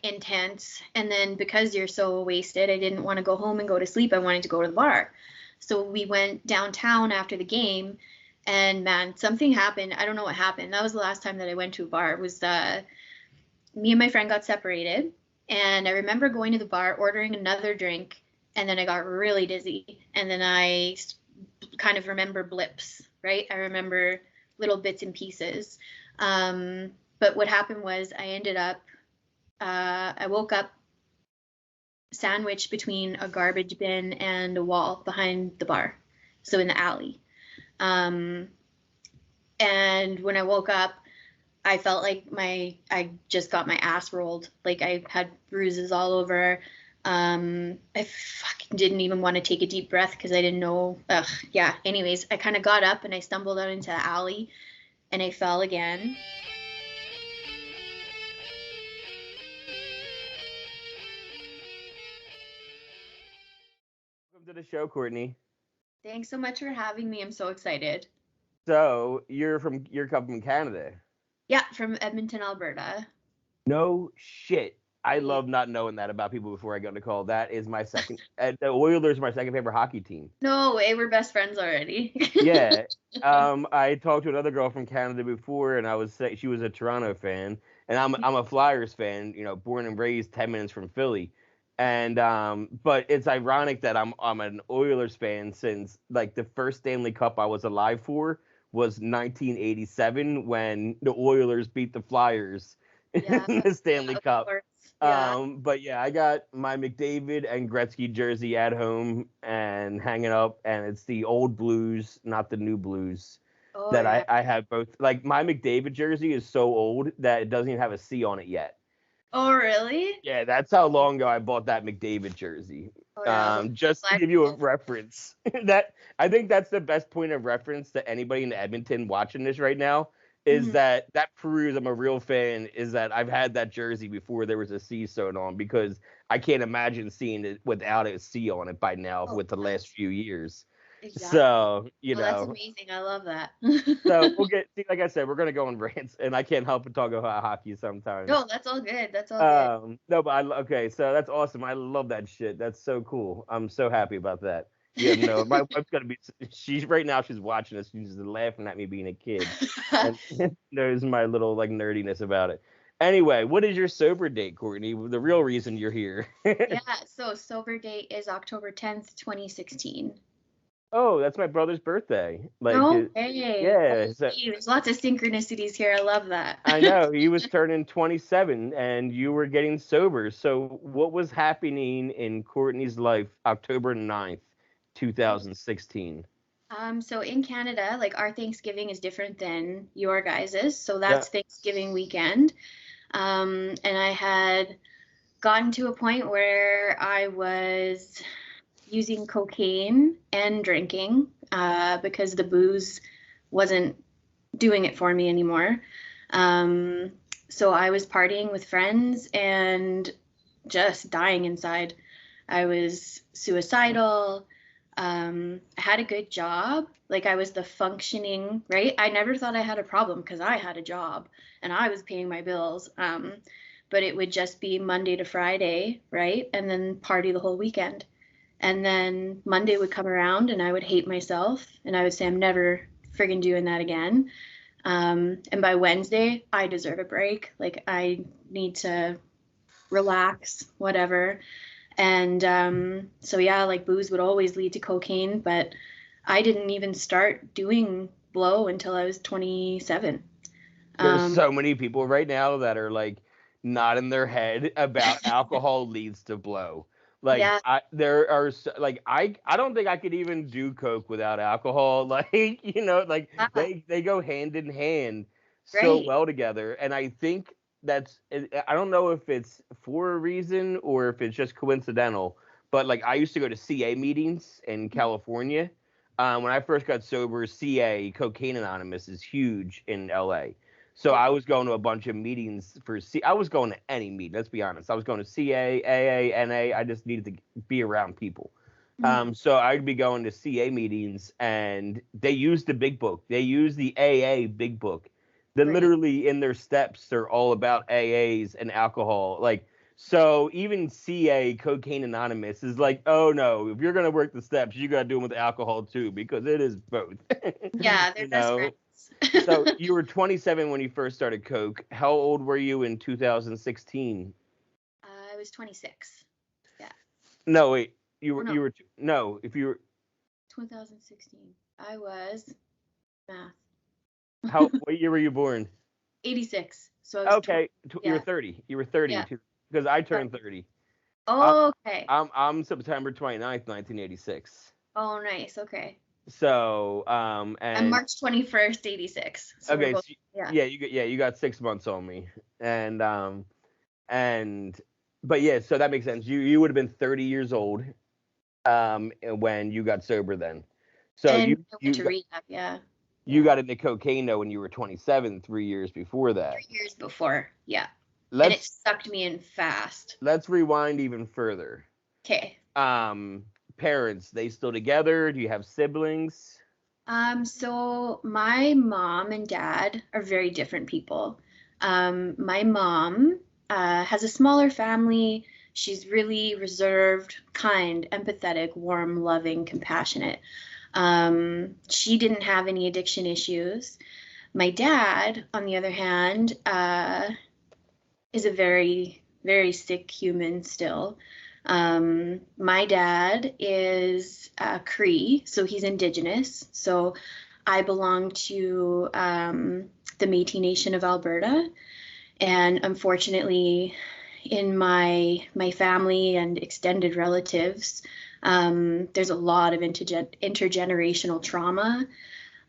intense. And then because you're so wasted, I didn't want to go home and go to sleep. I wanted to go to the bar. So we went downtown after the game, and man, something happened. I don't know what happened. That was the last time that I went to a bar. It was me and my friend got separated, and I remember going to the bar, ordering another drink, and then I got really dizzy. And then I kind of remember blips, right? I remember little bits and pieces. But what happened was I woke up sandwiched between a garbage bin and a wall behind the bar, so in the alley. And when I woke up, I felt like I just got my ass rolled. Like I had bruises all over. I fucking didn't even want to take a deep breath because I didn't know. Yeah. Anyways, I kind of got up and I stumbled out into the alley and I fell again. Welcome to the show, Courtney. Thanks so much for having me. I'm so excited. So you're come from Canada. Yeah, from Edmonton, Alberta. No shit. I Yeah. love not knowing that about people before I go to call. That is my second. The Oilers are my second favorite hockey team. No way, we're best friends already. Yeah. I talked to another girl from Canada before, and she was a Toronto fan, and I'm a Flyers fan. You know, born and raised 10 minutes from Philly, and but it's ironic that I'm an Oilers fan since like the first Stanley Cup I was alive for was 1987 when the Oilers beat the Flyers Yeah, in the Stanley of Cup. course. Yeah. But yeah, I got my McDavid and Gretzky jersey at home and hanging up, and it's the old Blues, not the new Blues, Oh that yeah. I have both. Like my McDavid jersey is so old that it doesn't even have a C on it yet. Oh really? Yeah, that's how long ago I bought that McDavid jersey. Oh yeah. Just to Glad give you you a did. reference, that I think that's the best point of reference to anybody in Edmonton watching this right now is Mhm. that proves I'm a real fan. Is that I've had that jersey before there was a C sewn on because I can't imagine seeing it without a C on it by now Oh with the yeah. last few years. Exactly. So you Oh, that's know, amazing. I love that. so we'll get see, like I said, we're gonna go on rants, and I can't help but talk about hockey sometimes. No, that's all good. That's all good. No, but okay, so that's awesome. I love that shit. That's so cool. I'm so happy about that. You have no, my wife's gonna be. She's right now. She's watching us. She's just laughing at me being a kid, and knows my little like nerdiness about it. Anyway, what is your sober date, Courtney? The real reason you're here. Yeah, so sober date is October 10th, 2016. Oh, that's my brother's birthday. Like, No way. yeah. So Holy, there's lots of synchronicities here. I love that. I know he was turning 27 and you were getting sober. So what was happening in Courtney's life October 9th, 2016? So in Canada, like our Thanksgiving is different than your guys's. So Yeah. that's Thanksgiving weekend. And I had gotten to a point where I was using cocaine and drinking because the booze wasn't doing it for me anymore. So I was partying with friends and just dying inside. I was suicidal. I had a good job. Like I was the functioning, right? I never thought I had a problem because I had a job and I was paying my bills. But it would just be Monday to Friday, right? And then party the whole weekend. And then Monday would come around and I would hate myself and I would say, I'm never friggin' doing that again. And by Wednesday, I deserve a break. Like I need to relax, whatever. And so yeah, like booze would always lead to cocaine, but I didn't even start doing blow until I was 27. There's Um, so many people right now that are like not in their head about alcohol leads to blow. Like yeah, there are like I don't think I could even do coke without alcohol. Like like ah, they go hand in hand so right. well together, and I think I don't know if it's for a reason or if it's just coincidental, but like I used to go to CA meetings in California. When I first got sober, CA, Cocaine Anonymous, is huge in LA. So I was going to a bunch of meetings for I was going to any meeting. Let's be honest. I was going to CA, AA, NA. I just needed to be around people. Mhm. So I'd be going to CA meetings, and they use the big book. They use the AA big book. They're Right. literally in their steps. They're all about AAs and alcohol. Like So even CA, Cocaine Anonymous, is like, oh no, if you're gonna work the steps, you gotta do them with alcohol too, because it is both. Yeah, they're You best know. friends. So you were 27 when you first started Coke. How old were you in 2016? I was 26. Yeah. No, wait. You Or were no, you were no. If you were 2016. I was math. how what year were you born? 86. So I was 20. Okay, you were Yeah. 30. You were 30 Yeah. because I Uh, turned 30. I, Oh, okay. I'm September 29th, 1986. Oh, nice. Okay. So I'm and March 21st, 86. So we're okay, both, so, yeah. yeah, you got 6 months on me, and but yeah, so that makes sense. You would have been 30 years old when you got sober then. So And I went to rehab. Yeah. you Yeah. got into cocaine though when you were 27, 3 years before that. 3 years before. Yeah. And it Let's sucked me in fast. let's rewind even further. Okay. Um, Parents, they still together? Do you have siblings? So my mom and dad are very different people. My mom has a smaller family. She's really reserved, kind, empathetic, warm, loving, compassionate. She didn't have any addiction issues. My dad, on the other hand, is a very, very sick human still. My dad is Cree, so he's Indigenous. So I belong to the Métis Nation of Alberta, and unfortunately, in my family and extended relatives, there's a lot of intergenerational trauma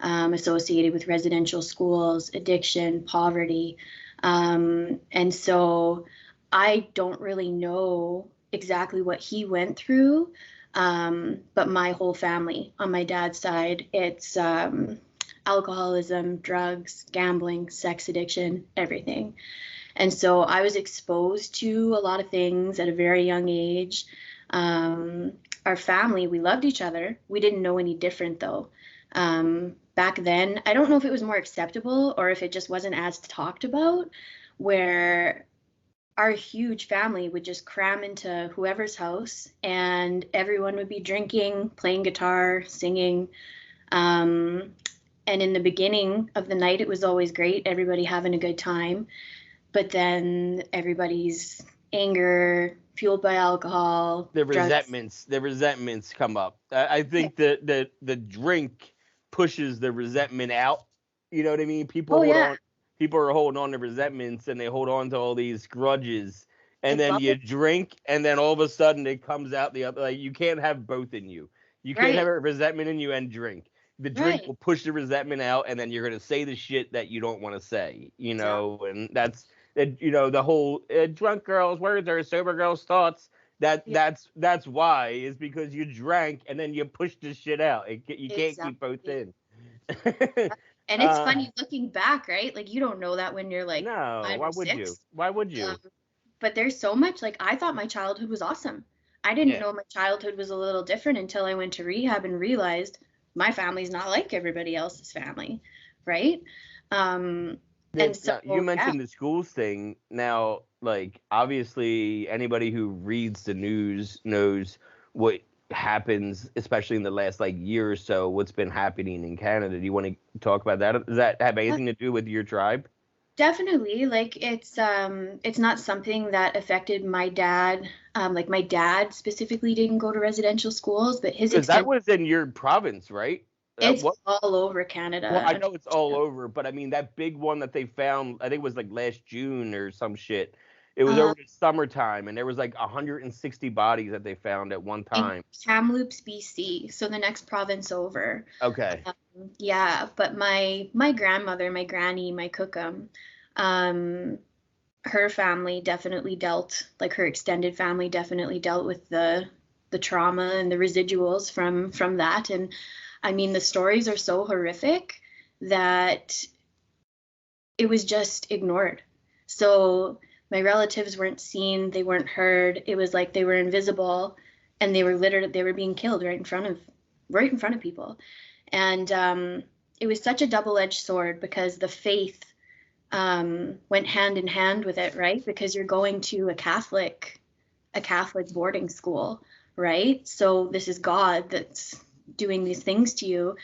associated with residential schools, addiction, poverty. And so I don't really know exactly what he went through, but my whole family on my dad's side, it's alcoholism, drugs, gambling, sex addiction, everything. And so I was exposed to a lot of things at a very young age. Our family, we loved each other. We didn't know any different though. Back then, I don't know if it was more acceptable or if it just wasn't as talked about, where our huge family would just cram into whoever's house and everyone would be drinking, playing guitar, singing. Um, and in the beginning of the night, it was always great, everybody having a good time. But then everybody's anger, fueled by alcohol, drugs. The resentments come up. I think that the drink pushes the resentment out. You know what I mean? Oh, yeah, People are holding on to resentments and they hold on to all these grudges. And it then you bubbles, drink, and then all of a sudden it comes out the other. Like you can't have both in you. You can't have right, a resentment in you and drink. The drink right. will push the resentment out, and then you're gonna say the shit that you don't want to say. Exactly. And that's the whole drunk girl's words are sober girl's thoughts. Yeah, That's why is because you drank and then you pushed the shit out. You can't keep both exactly. in. And it's uh, funny looking back, right? Like you don't know that when you're like no, 5 why or would you? 6. Why would Um, you? but there's so much, like I thought my childhood was awesome. I didn't Yeah. know my childhood was a little different until I went to rehab and realized my family's not like everybody else's family, right? Um, and so Now, you yeah, mentioned the schools thing. Now, like obviously, anybody who reads the news knows what happens, especially in the last like year or so. What's been happening in Canada? Do you want to talk about that? Does that have anything to do with your tribe? definitely. Like it's not something that affected my dad. Like my dad specifically didn't go to residential schools, but his Because that extent was in your province, right? it's What? all over Well, Canada, I know it's all unfortunately. over, but I mean that big one that they found, I think it was like last June or some shit. It was Um, over the summertime, and there was like 160 bodies that they found at one in time. Kamloops, BC, so the next province over. Okay. Um, yeah, but my grandmother, my granny, my cookum, um, her family definitely dealt, like her extended family definitely dealt with the trauma and the residuals from that. And I mean, the stories are so horrific that it was just ignored. So my relatives weren't seen, they weren't heard. It was like they were invisible and they were being killed right in front of people. And it was such a double-edged sword because the faith went hand in hand with it, right? Because you're going to a Catholic boarding school, right? So this is God that's doing these things to you.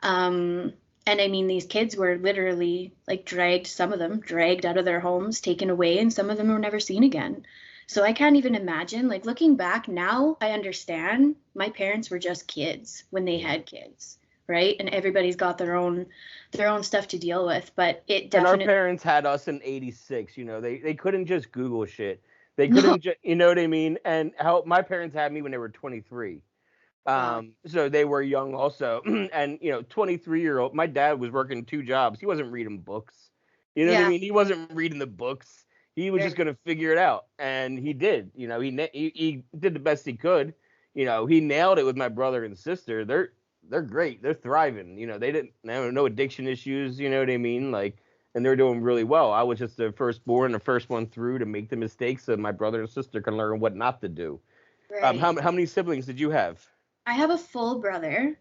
And I mean, these kids were literally like some of them dragged out of their homes, taken away, and some of them were never seen again. So I can't even imagine, like looking back now, I understand my parents were just kids when they had kids, right? And everybody's got their own stuff to deal with, but it And our definitely parents had us in '86. They couldn't just Google shit. They no. couldn't just, you know what I mean? And how my parents had me when they were 23. Wow. So they were young also. And 23-year-old, my dad was working 2 jobs. He wasn't reading books. You know what I Yeah. mean? He wasn't reading the books. He was just Right. gonna figure it out, and he did. He did the best he could. He nailed it with my brother and sister. They're great. They're thriving. They have no addiction issues. You know what I mean? Like, and they're doing really well. I was just the firstborn, the first one through to make the mistakes, so my brother and sister can learn what not to do. How Right. many siblings did you have? I have a full brother.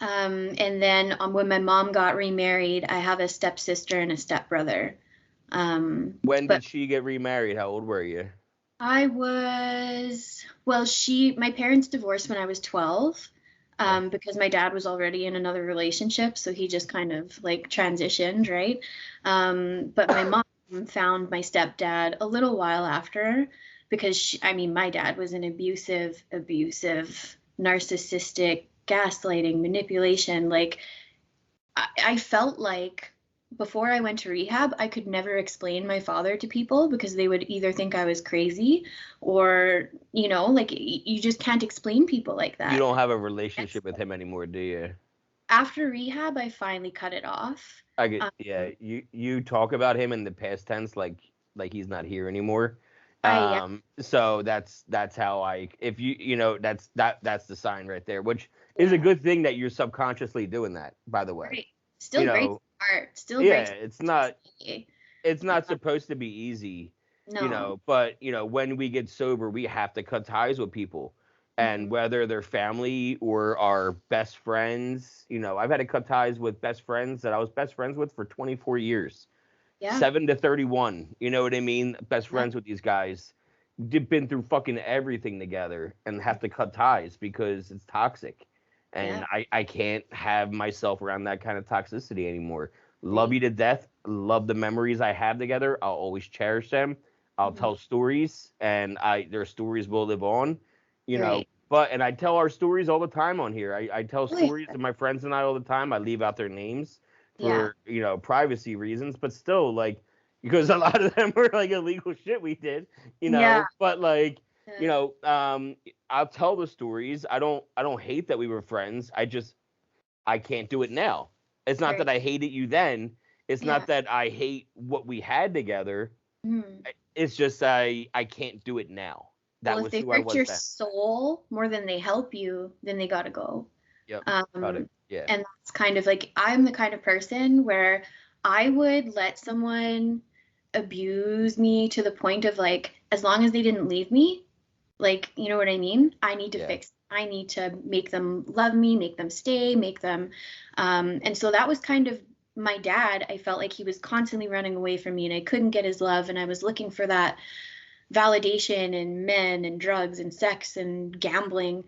And then when my mom got remarried, I have a stepsister and a stepbrother. When But did she get remarried? How old were you? well, my parents divorced when I was 12, Okay. because my dad was already in another relationship, so he just kind of like transitioned, right? But my mom found my stepdad a little while after because I mean, my dad was an abusive, narcissistic, gaslighting, manipulation. Like, I felt like before I went to rehab, I could never explain my father to people because they would either think I was crazy or, like you just can't explain people like You that. don't have a And relationship with him anymore, do you? after rehab, I finally cut it off. I get, Um, yeah. You talk about him in the past tense, like he's not here anymore. I So that's how I, if that's the sign right there, which is a yeah, good thing that you're subconsciously doing that, by the way. right. You Still breaks know, my heart. Still yeah, breaks it's my heart not to this day. it's not Uh, supposed to be easy, no. but when we get sober, we have to cut ties with people. And Hmm. whether they're family or our best friends, I've had to cut ties with best friends that I was best friends with for 24 years, Yeah. 7 to 31. You know what I mean? Best Yeah. friends with these guys. Been through fucking everything together and have to cut ties because it's toxic. And Yeah. I can't have myself around that kind of toxicity anymore. Love Right. you to death. Love the memories I have together. I'll always cherish them. I'll Hmm. tell stories, and their stories will live on. Right. And I tell our stories all the time on here. I tell Oh, yeah. stories to my friends and I all the time. I leave out their names Yeah. for privacy reasons, but still, like, because a lot of them were like illegal shit we did, Yeah. but like, you Yeah. know, um, I'll tell the stories. I don't hate that we were friends. I can't do it now. It's not Right. that I hated you then. It's Yeah. not that I hate what we had together. Hmm. It's just I can't do it now. Well, That if was they who I hurt was your then. soul more than they help you, then they gotta go. Yep. Got it. Um, Yeah. and that's kind of like I'm the kind of person where I would let someone abuse me to the point of like, as long as they didn't leave me, like, you know what I mean? I need to Yeah. fix. I need to make them love me, make them stay, make them. And so that was kind of my dad. I felt like he was constantly running away from me, and I couldn't get his love, and I was looking for that validation in men and drugs and sex and gambling.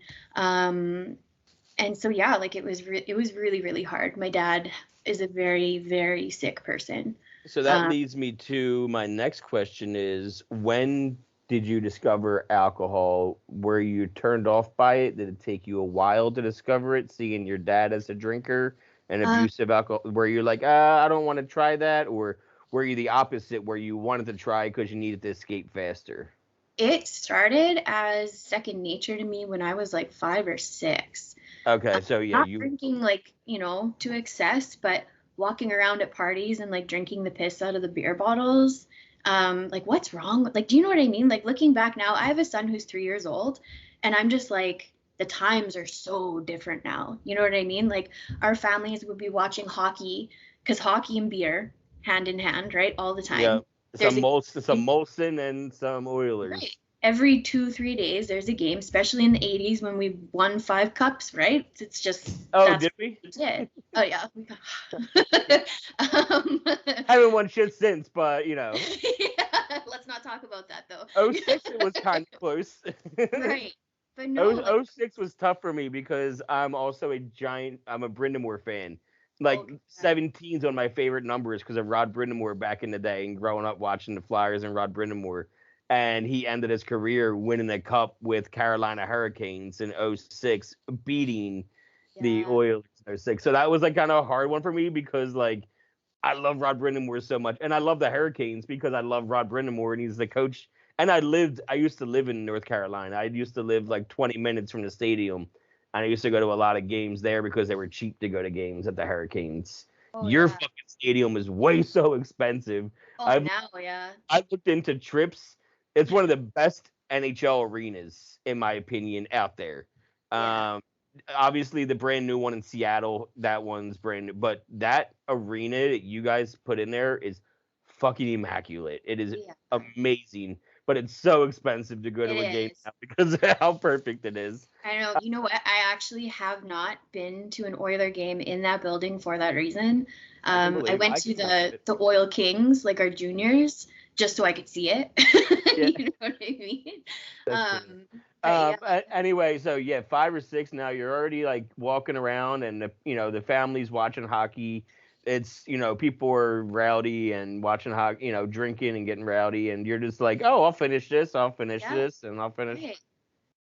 And so yeah, like it was really really hard. My dad is a very very sick person. So that Um, leads me to my next question is when did you discover alcohol? Were you turned off by it? Did it take you a while to discover it, seeing your dad as a drinker and uh, abusive alcohol? Were you like, I don't want to try that? Or were you the opposite where you wanted to try because you needed to escape faster? it started as second nature to me when I was like 5 or 6. Okay, so yeah, Not you drinking like, to excess, but walking around at parties and like drinking the piss out of the beer bottles. Like what's wrong? Like, do you know what I mean? Like looking back now, I have a son who's 3 years old, and I'm just like, the times are so different now. You know what I mean? Like our families would be watching hockey because hockey and beer hand in hand, right? All the yeah, time. There's a some Molson and some right. Oilers. Every 2, 3 days, there's a game, especially in the 80s when we won 5 cups, right? It's just Oh, that's did we? what we did. Oh yeah. Haven't won shit since, but Yeah, let's not talk about that though. '06 it was kind of close. Right. But no, like, Oh, '06 was tough for me because I'm also I'm a Brindamore fan. Like okay. 17's one of my favorite numbers because of Rod Brindamore back in the day and growing up watching the Flyers and Rod Brindamore. And he ended his career winning the cup with Carolina Hurricanes in '06, beating the Yeah. Oilers in '06. So that was like kind of a hard one for me because like I love Rod Brindamore so much, and I love the Hurricanes because I love Rod Brindamore, and he's the coach. And I used to live in North Carolina. I used to live like 20 minutes from the stadium, and I used to go to a lot of games there because they were cheap to go to games at the Hurricanes. Oh Your yeah. fucking stadium is way so expensive. Oh I've now, yeah. I've looked into trips. It's one of the best NHL arenas, in my opinion, out there. Yeah. Um, Obviously the brand new one in Seattle, that one's brand new, but that arena that you guys put in there is fucking immaculate. It is Yeah. amazing, but it's so expensive to go It to a game is. now because of how perfect it is. I know. You know what? I actually have not been to an Oiler game in that building for that reason. I went to the Oil Kings, like our juniors, just so I could see it. Yeah, You know what I mean? that's funny. But yeah, Anyway, so yeah, 5 or 6 now. You're already like walking around, and the family's watching hockey. It's people are rowdy and watching hockey, drinking and getting rowdy, and you're just like, oh, I'll finish this, I'll finish yeah, this, and I'll finish. right.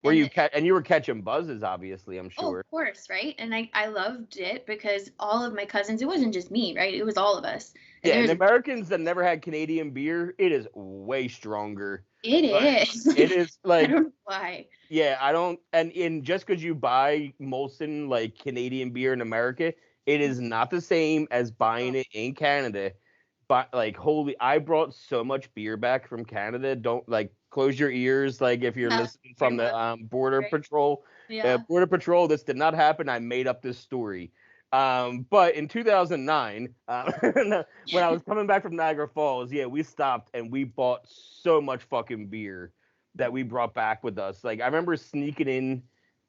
Were you And and you were catching buzzes, obviously, I'm oh, sure. of course, right? And I loved it because all of my cousins, it wasn't just me, right? It was all of us. And Yeah, there and was Americans that never had Canadian beer, it is way stronger. it Like is. it is I like don't know why. yeah, I don't and in just because you buy Molson like Canadian beer in America, it is not the same as Oh, buying it in Canada. But like holy, I brought so much beer back from Canada. Don't like close your ears like if you're yeah, listening pretty from the much, border right? patrol. Yeah. Border patrol, this did not happen. I made up this story. But in 2009, when I was coming back from Niagara Falls, yeah, we stopped and we bought so much fucking beer that we brought back with us. Like I remember sneaking in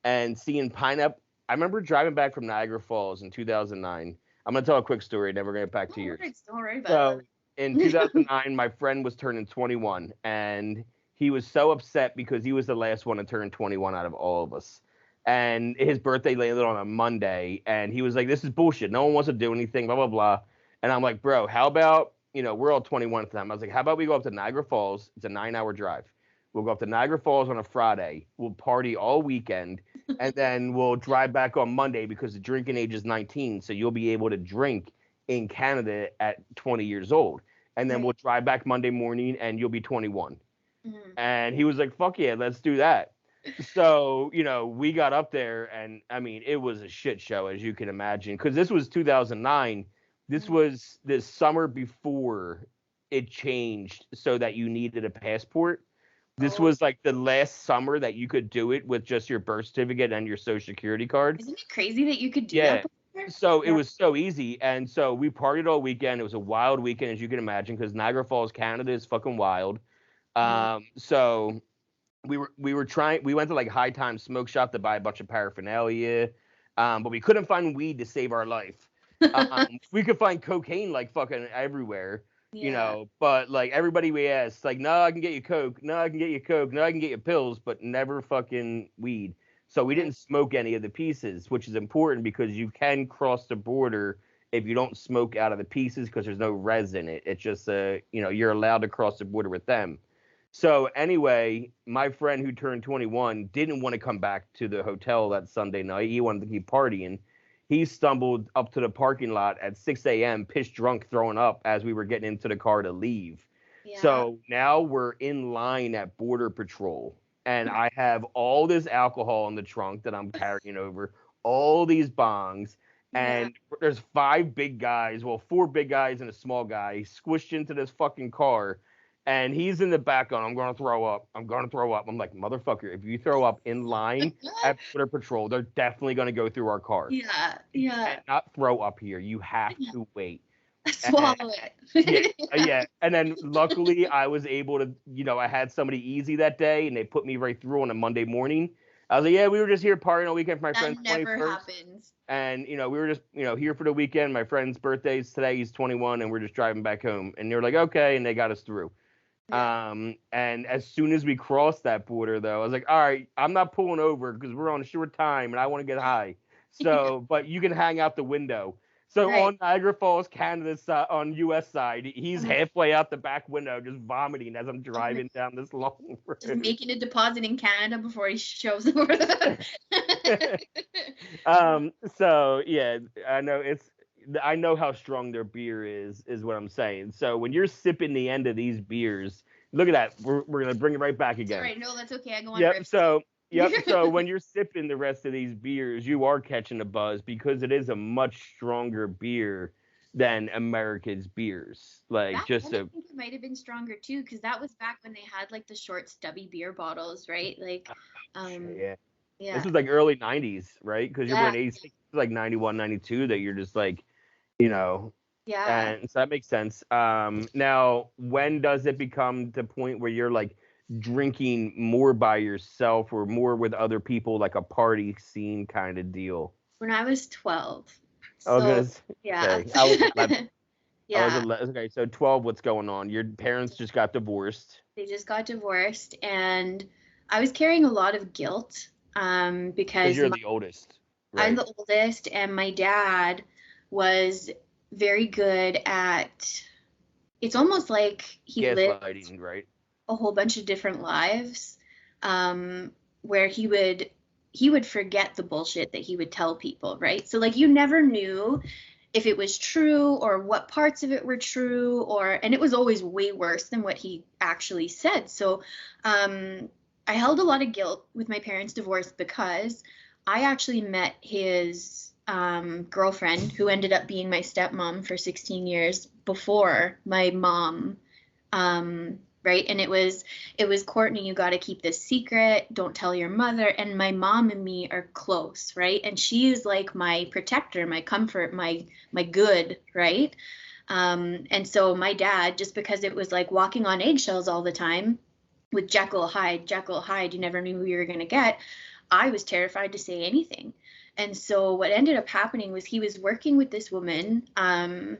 and seeing pineapple. I remember driving back from Niagara Falls in 2009. I'm gonna tell a quick story, then we're gonna get back to No yours. worries, don't worry about So in it. 2009, my friend was turning 21, and he was so upset because he was the last one to turn 21 out of all of us. And his birthday landed on a Monday, and he was like, "This is bullshit. No one wants to do anything." Blah blah blah. And I'm like, "Bro, how about we're all 21 at the time?" I was like, "How about we go up to Niagara Falls? It's a 9-hour drive. We'll go up to Niagara Falls on a Friday. We'll party all weekend, and then we'll drive back on Monday because the drinking age is 19, so you'll be able to drink in Canada at 20 years old. And then Right. we'll drive back Monday morning and you'll be 21." Mhm. And he was like, fuck yeah, let's do that. So, we got up there and I mean, it was a shit show, as you can imagine, because this was 2009. This Mhm. was this summer before it changed so that you needed a passport. This Oh, was like the last summer that you could do it with just your birth certificate and your social security card. isn't it crazy that you could do that Yeah. before? So it Yeah. was so easy. And so we partied all weekend. It was a wild weekend, as you can imagine, because Niagara Falls, Canada is fucking wild. Mhm. So we went to like High Time Smoke Shop to buy a bunch of paraphernalia. But we couldn't find weed to save our life. We could find cocaine like fucking everywhere, Yeah. but like everybody we asked, like, no, I can get you coke, no, I can get you coke, no, I can get you pills, but never fucking weed. So we Right. didn't smoke any of the pieces, which is important because you can cross the border if you don't smoke out of the pieces because there's no res in it. It's just you're allowed to cross the border with them. So anyway, my friend who turned 21 didn't want to come back to the hotel that Sunday night. He wanted to keep partying. He stumbled up to the parking lot at 6 a.m., pissed drunk, throwing up as we were getting into the car to leave. Yeah. So now we're in line at Border Patrol, and I have all this alcohol in the trunk that I'm carrying over, all these bongs, Yeah. and there's 5 big guys, well, 4 big guys and a small guy squished into this fucking car. And he's in the back going, I'm going to throw up. I'm going to throw up. I'm like, motherfucker, if you throw up in line at Border Patrol, they're definitely going to go through our car. Yeah. You Yeah. cannot throw up here. You have to wait. And Swallow yeah, it. yeah. And then luckily I was able to, I had somebody easy that day and they put me right through on a Monday morning. I was like, yeah, we were just here partying all weekend for my friend's That never 21st. happens. And, we were just, here for the weekend. My friend's birthday's today. He's 21, and we're just driving back home. And they were like, okay, and they got us through. Yeah. And as soon as we crossed that border, though, I was like, all right, I'm not pulling over because we're on a short time, and I want to get high. So, but you can hang out the window. So Right. on Niagara Falls, Canada's on U.S. side, he's Uh-huh. halfway out the back window, just vomiting as I'm driving down this long Just road. making a deposit in Canada before he shows up. So yeah, I know how strong their beer is what I'm saying. So when you're sipping the end of these beers, look at that. We're gonna bring it right back It's all again. right. No, that's okay. I go on Yep. rips. So when you're sipping the rest of these beers, you are catching a buzz because it is a much stronger beer than America's beers. Like Back just then, I a think it might have been stronger too, because that was back when they had like the short, stubby beer bottles, right? Like, yeah. This yeah, was like early 90s, right? Because you're yeah, born in 86, like 91, 92 that you're just like, you know, yeah. and so that makes sense. Now, when does it become the point where you're like drinking more by yourself or more with other people, like a party scene kind of deal? When I was 12. I was So, gonna yeah. say I was 11. I was Yeah, 11. Okay, so 12. What's going on? Your parents just got divorced they just got divorced, and I was carrying a lot of guilt because because you're the oldest, I'm right? the oldest, and my dad was very good at, it's almost like he lived Gaslighting, right? a whole bunch of different lives, where he would forget the bullshit that he would tell people, right? So like you never knew if it was true or what parts of it were true, and it was always way worse than what he actually said. So I held a lot of guilt with my parents' divorce because I actually met his girlfriend, who ended up being my stepmom for 16 years before my mom. Right, and it was Courtney, you got to keep this secret, don't tell your mother. And my mom and me are close, right? And she is like my protector, my comfort, my good, right? And so my dad, just because it was like walking on eggshells all the time with Jekyll Hyde, you never knew who you were going to get. I was terrified to say anything. And so what ended up happening was he was working with this woman, and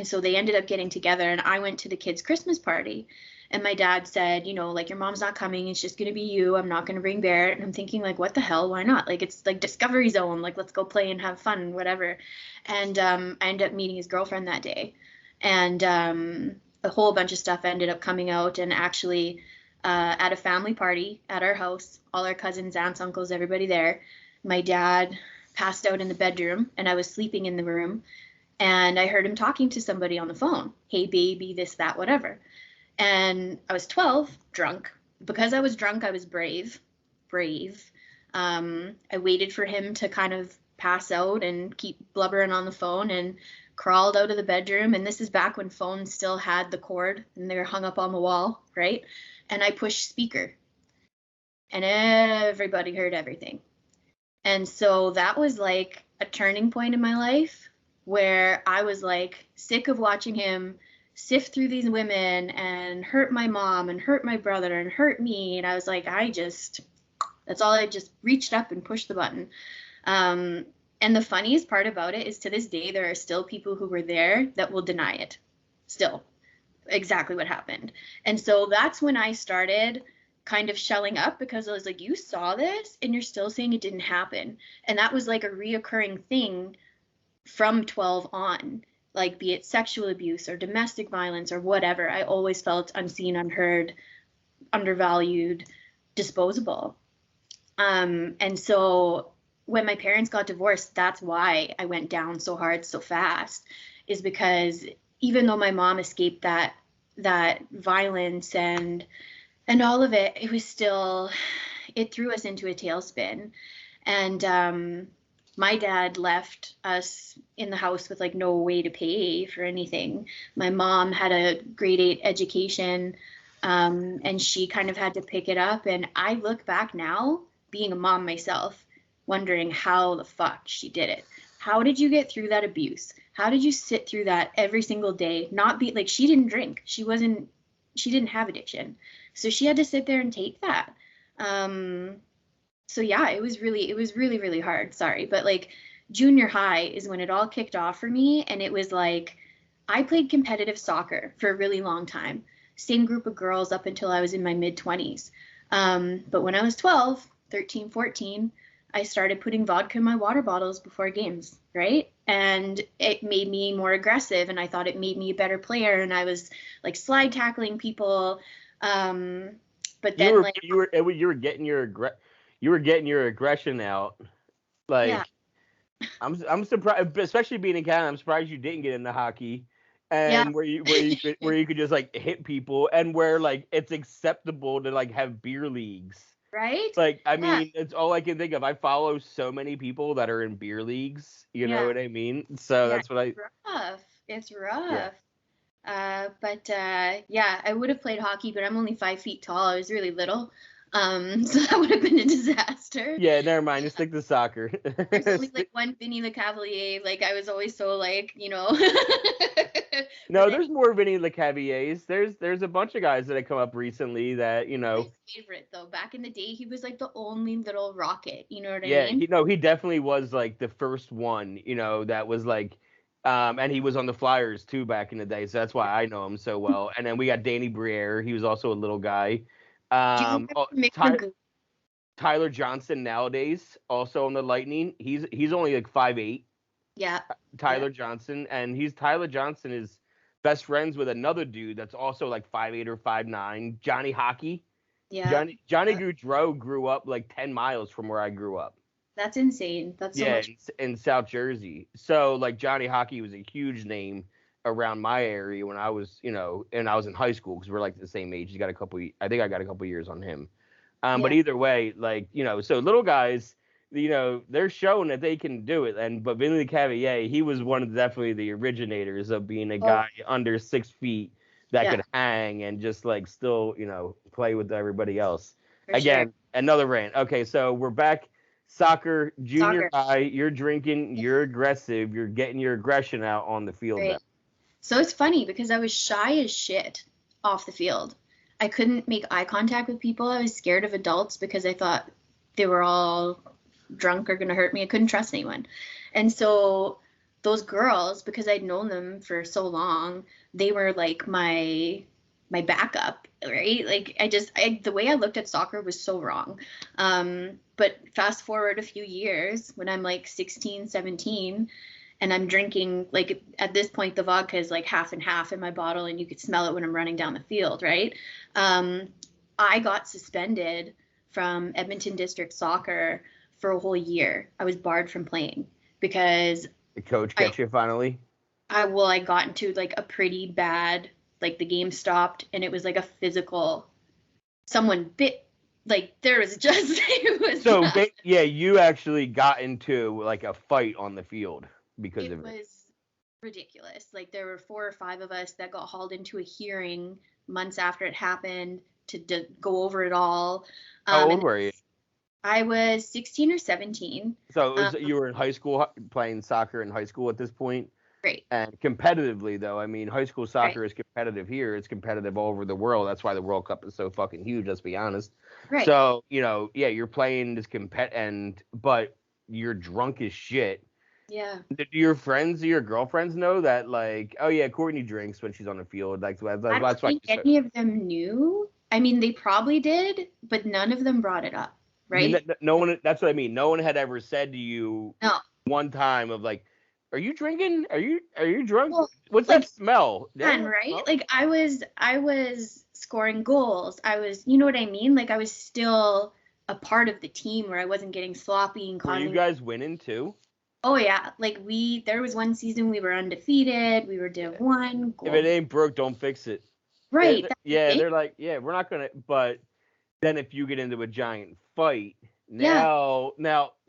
so they ended up getting together, and I went to the kids' Christmas party. And my dad said, like, your mom's not coming. It's just going to be you. I'm not going to bring Barrett. And I'm thinking, like, what the hell? Why not? Like, it's like Discovery Zone. Like, let's go play and have fun, whatever. And I ended up meeting his girlfriend that day. And a whole bunch of stuff ended up coming out. And actually, at a family party at our house, all our cousins, aunts, uncles, everybody there, my dad passed out in the bedroom, and I was sleeping in the room. And I heard him talking to somebody on the phone. Hey, baby, this, that, whatever. And I was 12, drunk. Because I was drunk, I was brave. I waited for him to kind of pass out and keep blubbering on the phone, and crawled out of the bedroom. And this is back when phones still had the cord and they were hung up on the wall, right? And I pushed speaker, and everybody heard everything. And so that was like a turning point in my life, where I was like sick of watching him sift through these women and hurt my mom and hurt my brother and hurt me. And I was like, that's all. I just reached up and pushed the button. And the funniest part about it is, to this day, there are still people who were there that will deny it still, exactly what happened. And so that's when I started kind of shelling up, because I was like, you saw this and you're still saying it didn't happen. And that was like a reoccurring thing from 12 on, like, be it sexual abuse or domestic violence or whatever. I always felt unseen, unheard, undervalued, disposable. And so when my parents got divorced, that's why I went down so hard so fast, is because even though my mom escaped that violence and all of it, it threw us into a tailspin. And my dad left us in the house with like no way to pay for anything. My mom had a grade 8 education, and she kind of had to pick it up. And I look back now, being a mom myself, wondering how the fuck she did it. How did you get through that abuse? How did you sit through that every single day? Not be like, she didn't drink. She didn't have addiction. So she had to sit there and take that. So yeah, it was really, really hard. Sorry. But like junior high is when it all kicked off for me. And it was like, I played competitive soccer for a really long time. Same group of girls up until I was in my mid 20s. But when I was 12, 13, 14, I started putting vodka in my water bottles before games, right? And it made me more aggressive, and I thought it made me a better player. And I was like slide tackling people. But then like You were getting your aggression out. yeah, Like I'm surprised, especially being in Canada. I'm surprised you didn't get into hockey, yeah, and where you could just like hit people, and where like it's acceptable to like have beer leagues. right? Like, I Yeah, mean, it's all I can think of. I follow so many people that are in beer leagues. You know yeah, what I mean? So yeah. that's what I. Rough. It's Yeah. rough. But yeah, I would have played hockey, but I'm only 5 feet tall. I was really little. So that would have been a disaster. Yeah. Never mind. Just stick to soccer. There's only like one Vinny Le Cavalier. Like I was always so like, No, there's more Vinny LeCavaliers. There's a bunch of guys that have come up recently that my favorite though. Back in the day, he was like the only little rocket. You know what I yeah, mean? he definitely was like the first one, that was like, and he was on the Flyers too back in the day, so that's why I know him so well. And then we got Danny Briere, he was also a little guy. Do you remember Oh, Mick Magoo? Tyler Johnson nowadays also on the Lightning. He's only like 5'8". Yeah, yeah, Tyler Johnson, and Tyler Johnson is best friends with another dude that's also like 5'8" or 5'9", Johnny Hockey. yeah. Johnny Gaudreau grew up like 10 miles from where I grew up. That's insane. That's so Yeah, much. in South Jersey. So like Johnny Hockey was a huge name around my area when I was, and I was in high school because we're like the same age. I think I got a couple years on him. But Yeah, either way, like, so little guys, they're showing that they can do it. But Vinny Cavalier, he was one of definitely the originators of being a oh guy under 6 feet that yeah, could hang and just like still, play with everybody else. for sure. Again, another rant. Okay, so we're back. Soccer, junior Soccer, high, you're drinking, you're aggressive, you're getting your aggression out on the field then. right? So it's funny because I was shy as shit off the field. I couldn't make eye contact with people. I was scared of adults because I thought they were all drunk or gonna hurt me. I couldn't trust anyone. And so those girls, because I'd known them for so long, they were like my backup, right? Like the way I looked at soccer was so wrong. But fast forward a few years when I'm like 16, 17, and I'm drinking, like at this point the vodka is like half and half in my bottle and you could smell it when I'm running down the field, right? um, I got suspended from Edmonton District Soccer for a whole year. I was barred from playing because The coach i gets you finally. I got into like a pretty bad, like the game stopped and it was like a physical, someone bit, like there was just it was So yeah, you actually got into like a fight on the field because it of it. was ridiculous. Like there were 4 or 5 of us that got hauled into a hearing months after it happened to go over it all. How old And were you? I was 16 or 17. So Um, you were in high school playing soccer in high school at this point, great, and competitively though. I mean, high school right, soccer is competitive here. It's competitive all over the world. That's why the World Cup is so fucking huge. Let's be honest. right. So yeah, you're playing this but you're drunk as shit. Yeah. Do your friends or your girlfriends know that, like, oh yeah, Courtney drinks when she's on the field? Like I don't that's why. think any of them knew. I mean, they probably did, but none of them brought it up, right? No one. That's what I mean. No one had ever said to you No. one time of like, "Are you drinking? Are you drunk? Well, What's like that smell?" fun, Yeah. right? Well, Like I was scoring goals. I was, you know what I mean? Like I was still a part of the team where I wasn't getting sloppy and were you causing. guys winning too? Oh yeah, like there was one season we were undefeated. We were Div Yeah. One If it gold. ain't broke, don't fix it. Right, that's the Yeah, thing. they're like, yeah, we're not gonna. But then if you get into a giant fight, Yeah,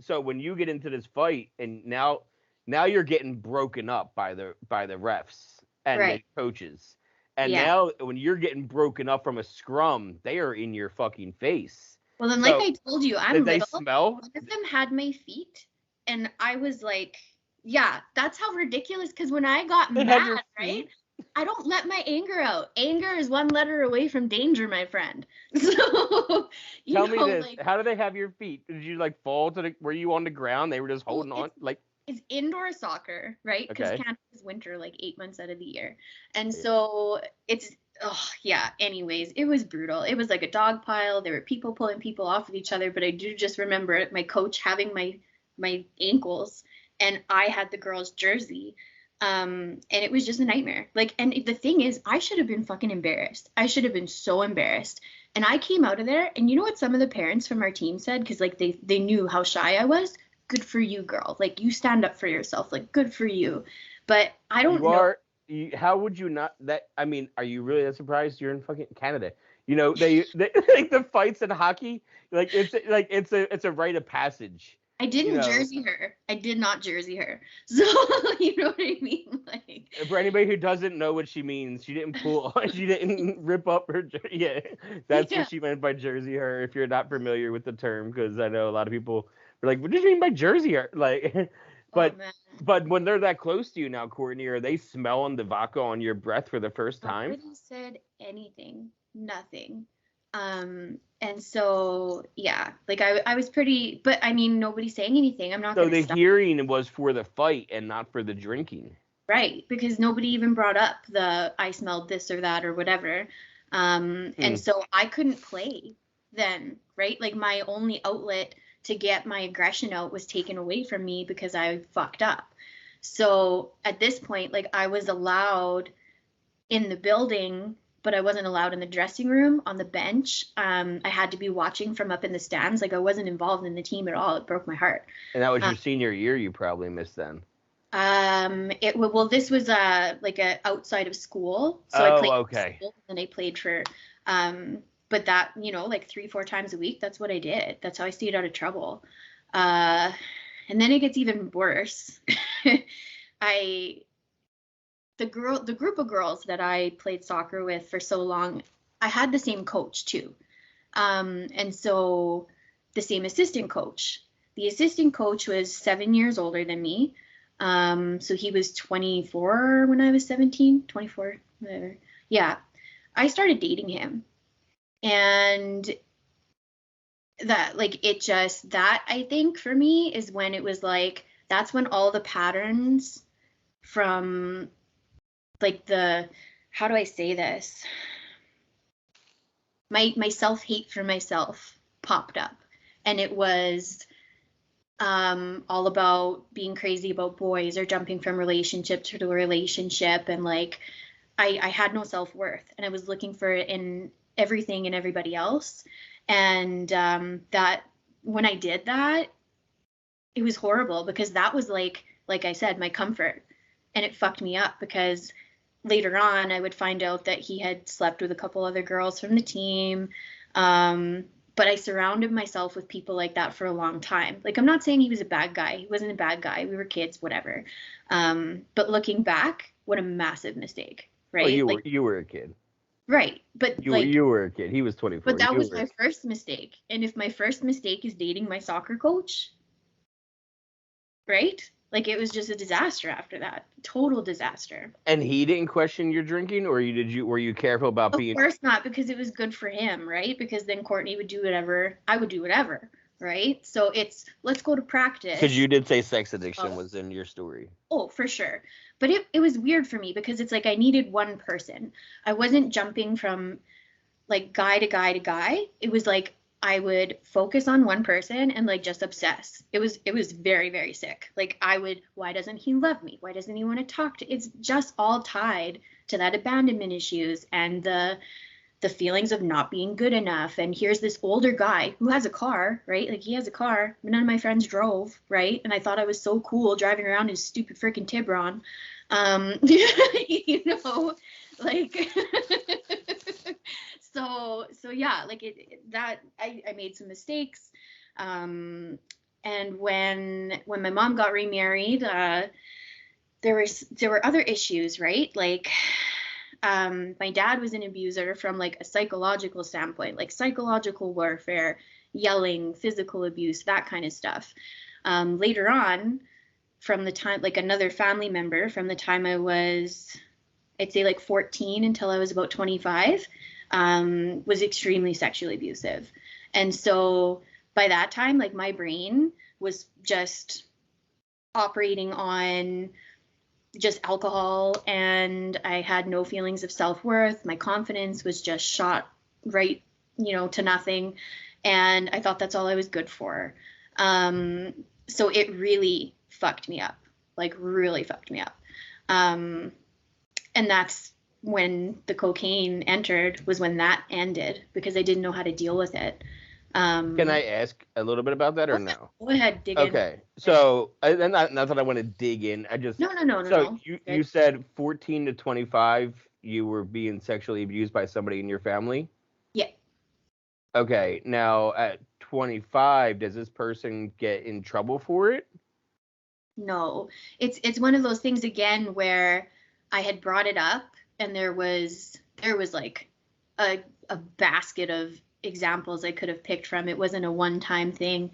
so when you get into this fight, and now you're getting broken up by the refs and the right. coaches, and Yeah. now when you're getting broken up from a scrum, they are in your fucking face. Well, then, like So I told you, I'm did they little. smell? One of them had my feet, and I was like, yeah, that's how ridiculous. Because when I got They had your mad, right? feet. I don't let my anger out. Anger is one letter away from danger, my friend. So, Tell me this: like, how do they have your feet? Did you like fall to the? Were you on the ground? They were just oh, holding on, like. it's indoor soccer, right? Because Okay. Canada's winter like 8 months out of the year. And Yeah. so it's, oh, yeah. Anyways, it was brutal. It was like a dog pile. There were people pulling people off of each other. But I do just remember my coach having my ankles, and I had the girl's jersey. And it was just a nightmare. Like, and the thing is, I should have been fucking embarrassed. I should have been so embarrassed. And I came out of there, and you know what some of the parents from our team said? Because like they knew how shy I was. Good for you, girl. Like, you stand up for yourself. Like, good for you. But I don't You know. are. How would you not? That I mean, are you really that surprised? You're in fucking Canada. You know they like the fights in hockey. It's a rite of passage. I You didn't know, jersey her. I did not jersey her. So, you know what I mean? Like, for anybody who doesn't know what she means, she didn't pull. She didn't rip up her. Yeah, that's yeah. what she meant by jersey her. If you're not familiar with the term, because I know a lot of people are like, "What do you mean by jersey her?" Like, Oh, but man. but when they're that close to you now, Courtney, are they smelling the vodka on your breath for the first time? Nobody said anything. Nothing. And so, yeah, like I was pretty, but I mean, nobody's saying anything. I'm not So going to the stop. hearing was for the fight and not for the drinking. Right, because nobody even brought up the I smelled this or that or whatever. And Hmm. so I couldn't play then, right? Like, my only outlet to get my aggression out was taken away from me because I fucked up. So at this point, like, I was allowed in the building, but I wasn't allowed in the dressing room on the bench. I had to be watching from up in the stands. Like, I wasn't involved in the team at all. It broke my heart. And that was Uh, your senior year. You probably missed then. well, this was like a outside of school, so I Oh, played for okay. school and I played for, but that, like 3, 4 times a week. That's what I did. That's how I stayed out of trouble. Uh, and then it gets even worse. I the group of girls that I played soccer with for so long, I had the same coach too, and so the same assistant coach. The assistant coach was 7 years older than me. So he was 24 when I was 17, 24, whatever. Yeah. I started dating him. And that, like, it just, that I think for me is when it was like, that's when all the patterns from, like, how do I say this? My self-hate for myself popped up. And it was all about being crazy about boys or jumping from relationship to relationship. And like, I had no self-worth, and I was looking for it in everything and everybody else. And that when I did that, it was horrible because that was like I said, my comfort. And it fucked me up because later on I would find out that he had slept with a couple other girls from the team. But I surrounded myself with people like that for a long time. Like, I'm not saying he was a bad guy. He wasn't a bad guy. We were kids, whatever. But looking back, what a massive mistake, Well, right? Like, you were a kid. right. But like, You were a kid. He was 24. but that You was were. my first mistake. And if my first mistake is dating my soccer coach, right? Like, it was just a disaster after that. Total disaster. And he didn't question your drinking, or were you careful about Of being? course not, because it was good for him, right? Because then Courtney would do whatever, I would do whatever, right? So it's, let's go to Because practice. you did say sex addiction Oh, was in your story. oh, for sure. But it was weird for me because it's like I needed one person. I wasn't jumping from like guy to guy to guy. It was like I would focus on one person and like just obsess. It was very, very sick. Like, why doesn't he love me? Why doesn't he want to talk to? It's just all tied to that abandonment issues and the feelings of not being good enough. And here's this older guy who has a car, right? Like, he has a car, but none of my friends drove, right? And I thought I was so cool driving around in stupid freaking Tibron. You know, like, so yeah, like that I made some mistakes. And when my mom got remarried, there were other issues, right? Like, my dad was an abuser from like a psychological standpoint, like psychological warfare, yelling, physical abuse, that kind of stuff. Later on, from the time, like, another family member from the time I was I'd say like 14 until I was about 25, was extremely sexually abusive. And so by that time, like my brain was just operating on just alcohol, and I had no feelings of self-worth. My confidence was just shot right, to nothing. And I thought that's all I was good for. So it really fucked me up, like really fucked me up. And that's when the cocaine entered, was when that ended, because I didn't know how to deal with it. Can I ask a little bit about that or no? Go ahead, dig in. Okay, so and not that I want to dig in. I just No. You said 14 to 25, you were being sexually abused by somebody in your family. Yeah. Okay, now at 25, does this person get in trouble for it? No, it's one of those things again where I had brought it up, and there was like a basket of examples I could have picked from. It wasn't a one-time thing,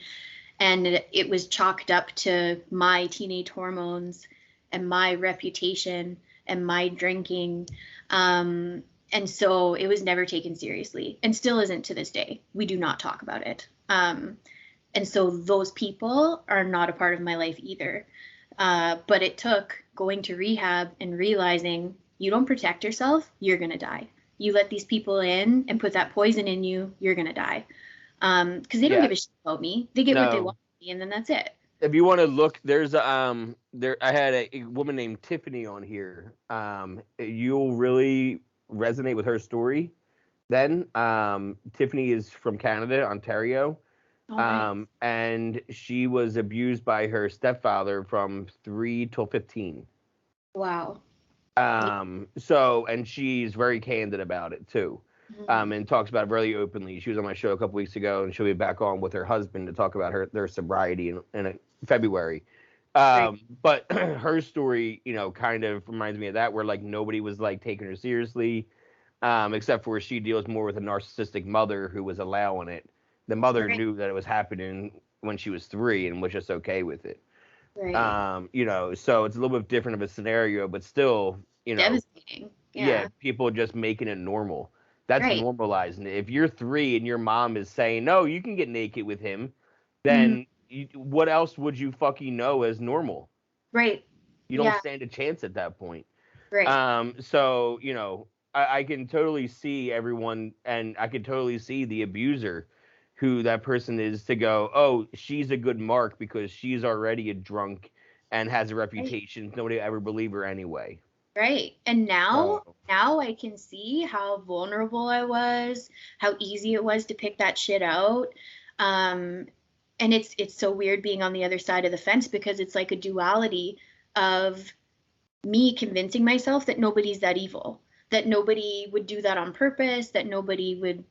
and it was chalked up to my teenage hormones and my reputation and my drinking. And so it was never taken seriously, and still isn't to this day. We do not talk about it. And so those people are not a part of my life either. But it took going to rehab and realizing, you don't protect yourself, you're going to die. You let these people in and put that poison in you, you're going to die. Because they don't give a shit about me. They get what they want from me, and then that's it. If you want to look, there's I had a woman named Tiffany on here. You'll really resonate with her story. Then Tiffany is from Canada, Ontario. Nice. And she was abused by her stepfather from 3 till 15. Wow. So, and she's very candid about it too. Mm-hmm. And talks about it really openly. She was on my show a couple weeks ago, and she'll be back on with her husband to talk about their sobriety in February. Right. But her story, kind of reminds me of that, where like nobody was like taking her seriously, except for she deals more with a narcissistic mother who was allowing it. The mother Right. knew that it was happening when she was 3 and was just okay with it. Right. So it's a little bit different of a scenario, but still, Devastating. Yeah. people just making it normal. That's Right. normalizing it. If you're 3 and your mom is saying, no, you can get naked with him, Mm-hmm. then what else would you fucking know as normal? Right. You don't stand a chance at that point. Right. So, I can totally see everyone, and I can totally see the abuser who that person is, to go, oh, she's a good mark because she's already a drunk and has a reputation. Nobody will ever believe her anyway. Right. And now So, I can see how vulnerable I was, how easy it was to pick that shit out. And it's so weird being on the other side of the fence, because it's like a duality of me convincing myself that nobody's that evil, that nobody would do that on purpose, that nobody would,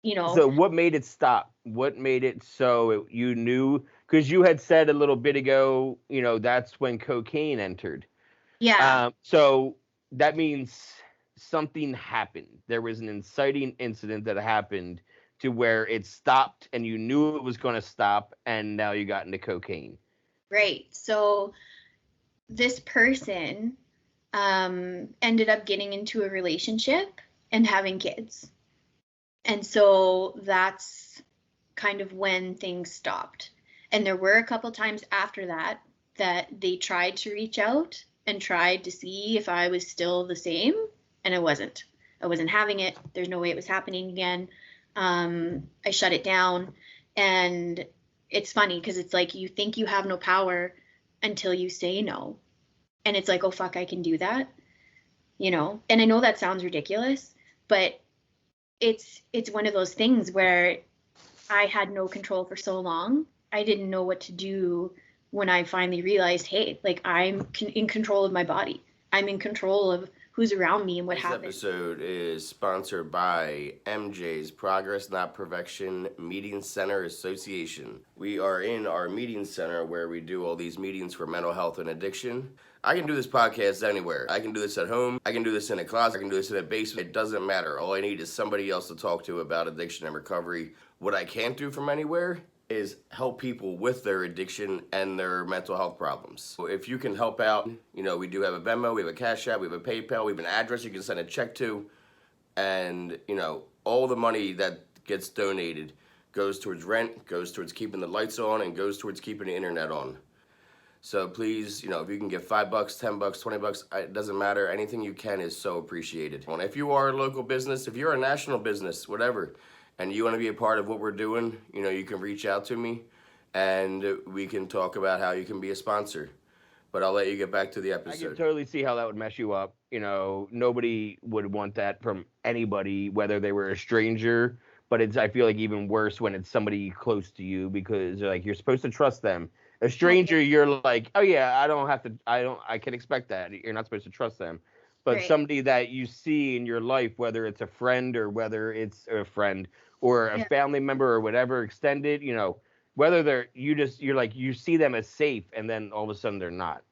so what made it stop? What made it so you knew? Because you had said a little bit ago, that's when cocaine entered. Yeah. So that means something happened. There was an inciting incident that happened to where it stopped, and you knew it was going to stop, and now you got into cocaine. Right. So this person ended up getting into a relationship and having kids. And so that's kind of when things stopped. And there were a couple times after that they tried to reach out and tried to see if I was still the same, and I wasn't. I wasn't having it. There's no way it was happening again. I shut it down. And it's funny because it's like you think you have no power until you say no. And it's like, oh, fuck, I can do that. And I know that sounds ridiculous, but it's one of those things where I had no control for so long. I didn't know what to do when I finally realized, hey, like I'm in control of my body. I'm in control of who's around me and what happens. This episode is sponsored by MJ's Progress Not Perfection Meeting Center Association. We are in our meeting center where we do all these meetings for mental health and addiction. I can do this podcast anywhere. I can do this at home. I can do this in a closet. I can do this in a basement. It doesn't matter. All I need is somebody else to talk to about addiction and recovery. What I can't do from anywhere is help people with their addiction and their mental health problems. So if you can help out, we do have a Venmo, we have a Cash App, we have a PayPal, we have an address you can send a check to, and all the money that gets donated goes towards rent, goes towards keeping the lights on, and goes towards keeping the internet on. So please, if you can give $5, $10, $20, it doesn't matter. Anything you can is so appreciated. And if you are a local business, if you're a national business, whatever, and you want to be a part of what we're doing, you can reach out to me and we can talk about how you can be a sponsor. But I'll let you get back to the episode. I can totally see how that would mess you up. Nobody would want that from anybody, whether they were a stranger. But I feel like even worse when it's somebody close to you, because you're supposed to trust them. A stranger, you're like, oh yeah, I can expect that. You're not supposed to trust them. But somebody that you see in your life, whether it's a friend or whether it's a friend or a family member or whatever extended, whether you see them as safe and then all of a sudden they're not.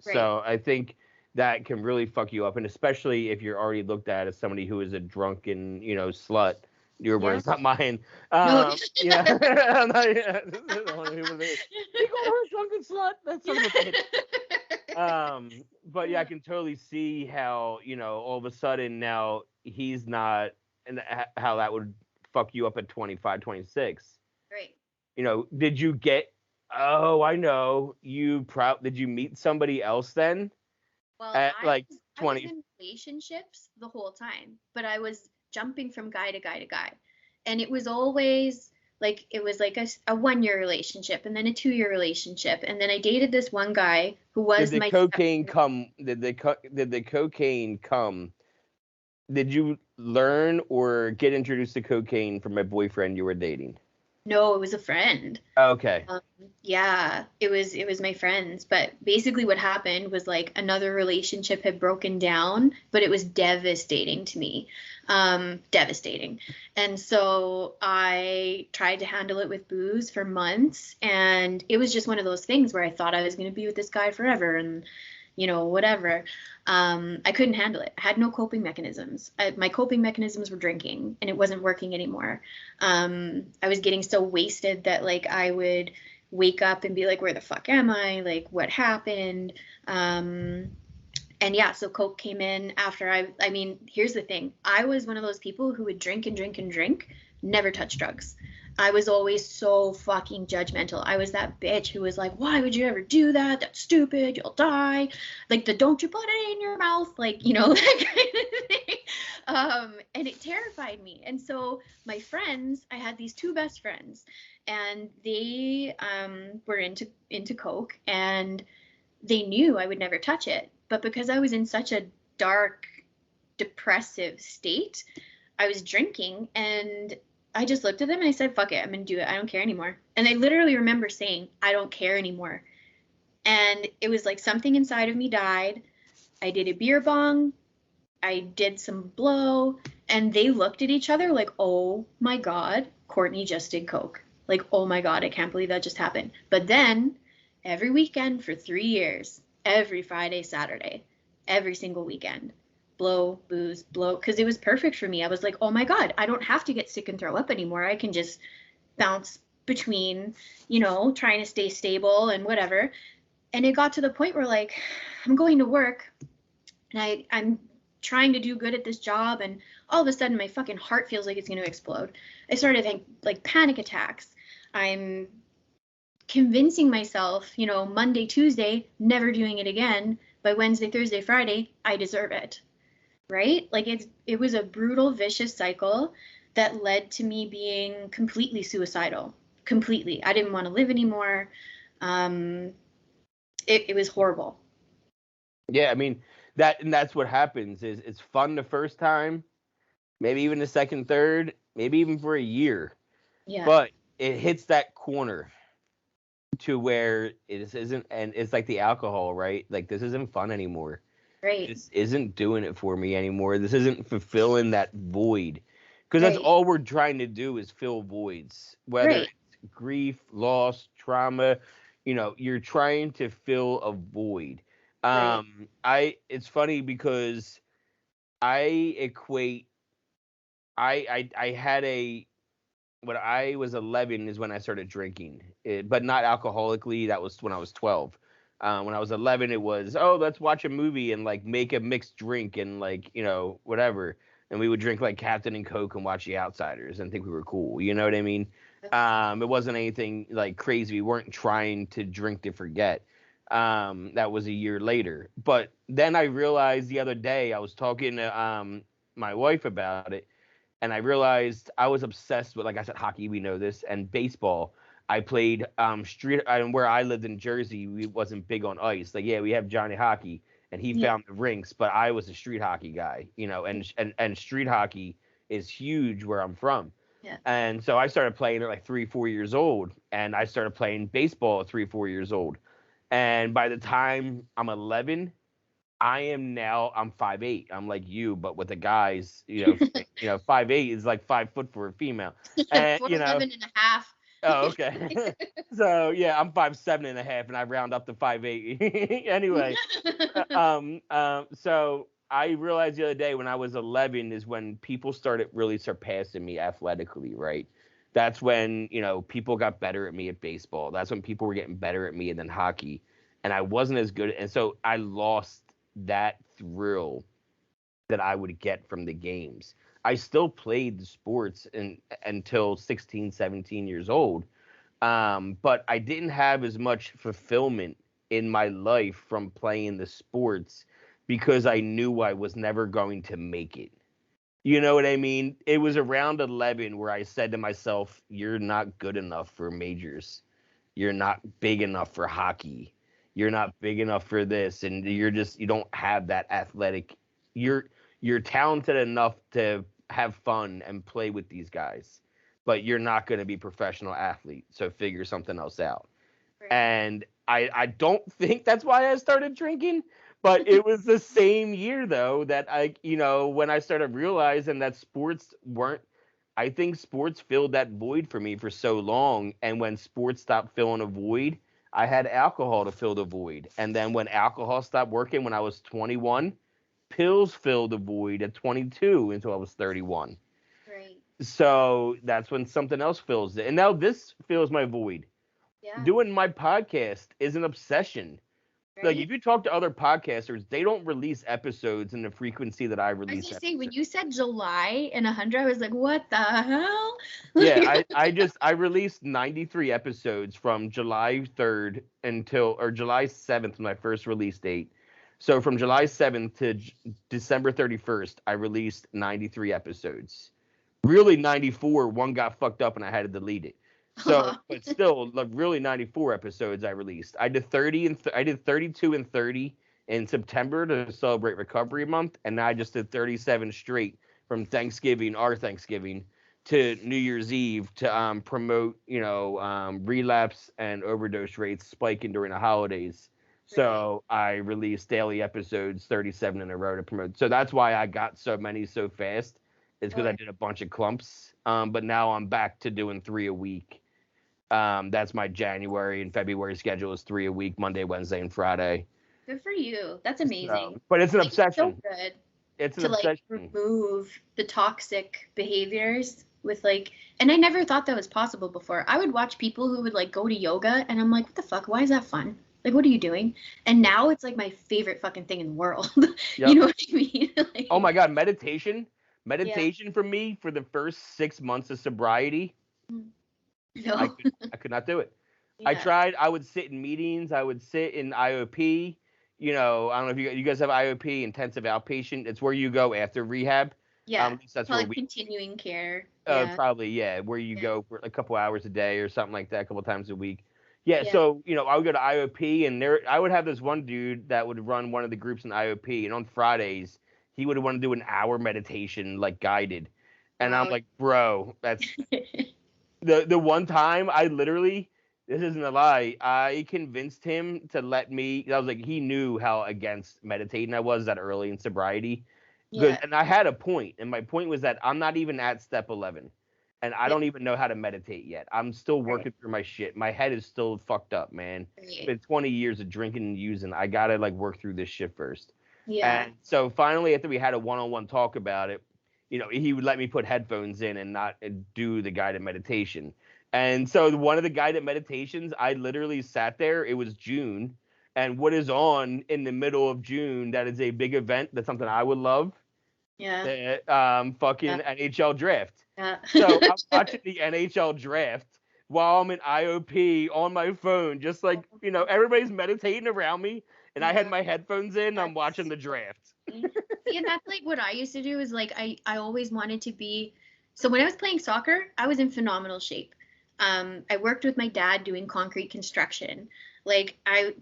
Right. So I think that can really fuck you up. And especially if you're already looked at as somebody who is a drunken, slut. Your words, not mine. No. Yeah. I'm not, this is the one who was it. He called her a drunken slut. That's something. But yeah, I can totally see how, all of a sudden now he's not, and how that would fuck you up at 25, 26. Right. Did you get, I know, did you meet somebody else then? Well, at I 20? was in relationships the whole time, but I was jumping from guy to guy to guy. And it was always it was like a 1-year relationship and then a 2-year relationship. And then I dated this one guy who was Did the cocaine come? Did the cocaine come? Did you learn or get introduced to cocaine from a boyfriend you were dating? No, it was a friend. Okay. Yeah, it was my friends. But basically what happened was another relationship had broken down, but it was devastating to me. Devastating. And so I tried to handle it with booze for months. And it was just one of those things where I thought I was going to be with this guy forever and, whatever. I couldn't handle it. I had no coping mechanisms. My coping mechanisms were drinking, and it wasn't working anymore. I was getting so wasted that I would wake up and be like, where the fuck am I? What happened? And yeah, so coke came in after I mean, here's the thing. I was one of those people who would drink and drink and drink, never touch drugs. I was always so fucking judgmental. I was that bitch who was like, why would you ever do that? That's stupid. You'll die. Don't you put it in your mouth? That kind of thing. And it terrified me. And so my friends, I had these 2 best friends, and they were into coke, and they knew I would never touch it. But because I was in such a dark, depressive state, I was drinking, and I just looked at them and I said, fuck it, I'm going to do it. I don't care anymore. And I literally remember saying, I don't care anymore. And it was something inside of me died. I did a beer bong. I did some blow. And they looked at each other like, oh my God, Courtney just did coke. Oh my God, I can't believe that just happened. But then every weekend for 3 years, every Friday, Saturday, every single weekend, blow, booze, blow, because it was perfect for me. I was like, oh my God, I don't have to get sick and throw up anymore. I can just bounce between, trying to stay stable and whatever. And it got to the point where I'm going to work and I'm trying to do good at this job, and all of a sudden my fucking heart feels like it's going to explode. I started having panic attacks. I'm convincing myself, Monday, Tuesday, never doing it again. By Wednesday, Thursday, Friday, I deserve it. Right? It was a brutal, vicious cycle that led to me being completely suicidal. Completely. I didn't want to live anymore. It was horrible. Yeah, I mean, that's what happens is it's fun the first time, maybe even the second, third, maybe even for a year. Yeah. But it hits that corner to where it isn't, and it's like the alcohol, right? This isn't fun anymore. Right. This isn't doing it for me anymore. This isn't fulfilling that void. Because that's all we're trying to do is fill voids. Whether it's grief, loss, trauma, you're trying to fill a void. It's funny because I equate, I had when I was 11 is when I started drinking, but not alcoholically. That was when I was 12. When I was 11, it was, oh, let's watch a movie and like make a mixed drink and like, whatever. And we would drink like Captain and Coke and watch The Outsiders and think we were cool. You know what I mean? It wasn't anything like crazy. We weren't trying to drink to forget. That was a year later. But then I realized the other day, I was talking to my wife about it, and I realized I was obsessed with, like I said, hockey. We know this, and baseball. I played street, and where I lived in Jersey, we wasn't big on ice. Like, yeah, we have Johnny Hockey, and he found the rinks, but I was a street hockey guy, and street hockey is huge where I'm from. Yeah. And so I started playing at like 3-4 years old, and I started playing baseball at 3-4 years old. And by the time I'm 11, I'm 5'8". I'm like you, but with the guys, 5'8" is like 5 foot for a female. And 4'11" and a half. Oh, okay. So yeah, I'm 5'7.5", and I round up to 5'8". Anyway, so I realized the other day when I was 11 is when people started really surpassing me athletically, right? That's when, people got better at me at baseball. That's when people were getting better at me than hockey. And I wasn't as good. And so I lost that thrill that I would get from the games. I still played the sports until 16, 17 years old. But I didn't have as much fulfillment in my life from playing the sports because I knew I was never going to make it. You know what I mean? It was around 11 where I said to myself, you're not good enough for majors. You're not big enough for hockey. You're not big enough for this. And you don't have that athletic. You're talented enough to have fun and play with these guys, but you're not going to be professional athlete. So figure something else out. Right. And I don't think that's why I started drinking. But it was the same year, though, that when I started realizing that I think sports filled that void for me for so long. And when sports stopped filling a void, I had alcohol to fill the void. And then when alcohol stopped working when I was 21, pills filled the void at 22 until I was 31. Right. So that's when something else fills it. And now this fills my void. Yeah. Doing my podcast is an obsession. Right? Like, if you talk to other podcasters, they don't release episodes in the frequency that I release. I was just saying, when you said July and 100, I was like, what the hell? Yeah, I released 93 episodes from July 3rd or July 7th, my first release date. So from July 7th to December 31st, I released 93 episodes. Really 94, one got fucked up and I had to delete it. So, but still, like, really 94 episodes I released. I did 32 and 30 in September to celebrate Recovery Month, and now I just did 37 straight from our Thanksgiving to New Year's Eve to promote, relapse and overdose rates spiking during the holidays. So I released daily episodes, 37 in a row to promote. So that's why I got so many so fast. It's because I did a bunch of clumps. But now I'm back to doing 3 a week. That's my January and February schedule is 3 a week, Monday, Wednesday, and Friday. Good for you. That's amazing. So, but it's an obsession. It's so good. It's an obsession. Remove the toxic behaviors with and I never thought that was possible before. I would watch people who would go to yoga and I'm like, what the fuck? Why is that fun? Like, what are you doing? And now it's my favorite fucking thing in the world. Yep. You know what I mean? Oh my God, meditation for me for the first 6 months of sobriety. No. I could not do it. Yeah. I tried. I would sit in meetings. I would sit in IOP. I don't know if you guys have IOP, intensive outpatient. It's where you go after rehab. Yeah. At least that's where continuing care. Probably, yeah. Where you go for a couple hours a day or something like that, a couple times a week. Yeah, so, I would go to IOP, and I would have this one dude that would run one of the groups in IOP, and on Fridays, he would want to do an hour meditation, guided. And I'm like, bro, that's... the one time, I literally, this isn't a lie, I convinced him to let me... I was like, he knew how against meditating I was that early in sobriety. Yeah. And I had a point, and my point was that I'm not even at step 11. And I don't even know how to meditate yet. I'm still working through my shit. My head is still fucked up, man. It's been 20 years of drinking and using. I got to work through this shit first. Yeah. And so finally, after we had a one-on-one talk about it, he would let me put headphones in and not do the guided meditation. And so one of the guided meditations, I literally sat there. It was June, and what is on in the middle of June that is a big event, that's something I would love. Yeah. The fucking Yeah. NHL draft. Yeah. So I'm watching the NHL draft while I'm in IOP on my phone, just like, everybody's meditating around me, and I had my headphones in, I'm watching the draft. See, and that's like what I used to do is like I always wanted to be. So when I was playing soccer, I was in phenomenal shape. I worked with my dad doing concrete construction. Like I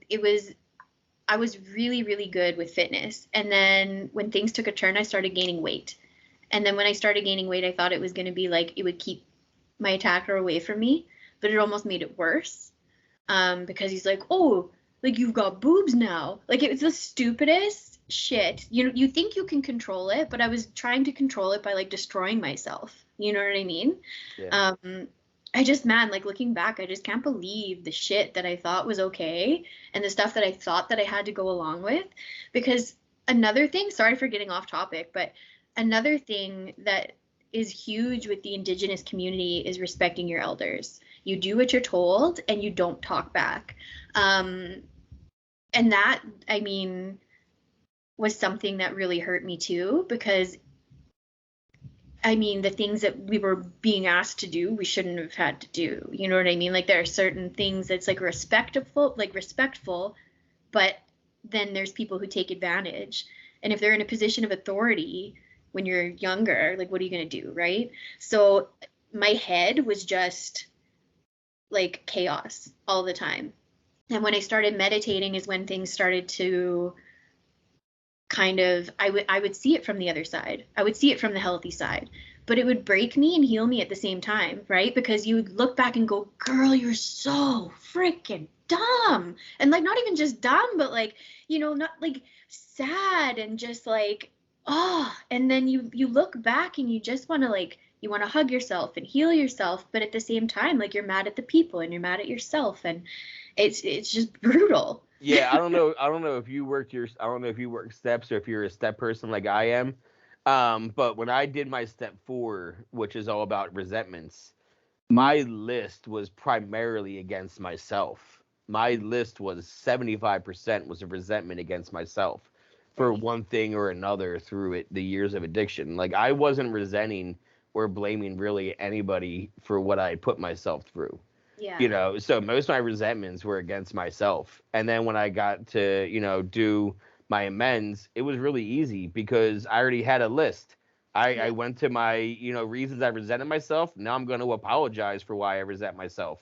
was really, really good with fitness. And then when things took a turn, I started gaining weight. And then when I started gaining weight, I thought it was going to be like it would keep my attacker away from me, but it almost made it worse. Because he's like, oh, like you've got boobs now. Like it was the stupidest shit. You think you can control it, but I was trying to control it by like destroying myself. You know what I mean? Yeah. Man, like looking back, I just can't believe the shit that I thought was okay and the stuff that I thought that I had to go along with. Because another thing, sorry for getting off topic, but another thing that is huge with the Indigenous community is respecting your elders. You do what you're told and you don't talk back. And that, I mean, was something that really hurt me too, because I mean, the things that we were being asked to do, we shouldn't have had to do. You know what I mean? Like there are certain things that's like respectful, but then there's people who take advantage. And if they're in a position of authority when you're younger, like what are you going to do, right? So my head was just like chaos all the time. And when I started meditating is when things started to kind of, I would see it from the other side. I would see it from the healthy side, but it would break me and heal me at the same time, right? Because you would look back and go, girl, you're so freaking dumb. And like, not even just dumb, but like, not like sad and just like, oh, and then you look back and you just want to like, you want to hug yourself and heal yourself. But at the same time, like you're mad at the people and you're mad at yourself. And it's just brutal. Yeah, I don't know if you work steps or if you're a step person like I am. But when I did my step 4, which is all about resentments, my list was primarily against myself. My list was 75% was a resentment against myself for one thing or another through the years of addiction. Like I wasn't resenting or blaming really anybody for what I put myself through. Yeah. So most of my resentments were against myself. And then when I got to, do my amends, it was really easy because I already had a list. I went to my, reasons I resented myself. Now I'm going to apologize for why I resent myself.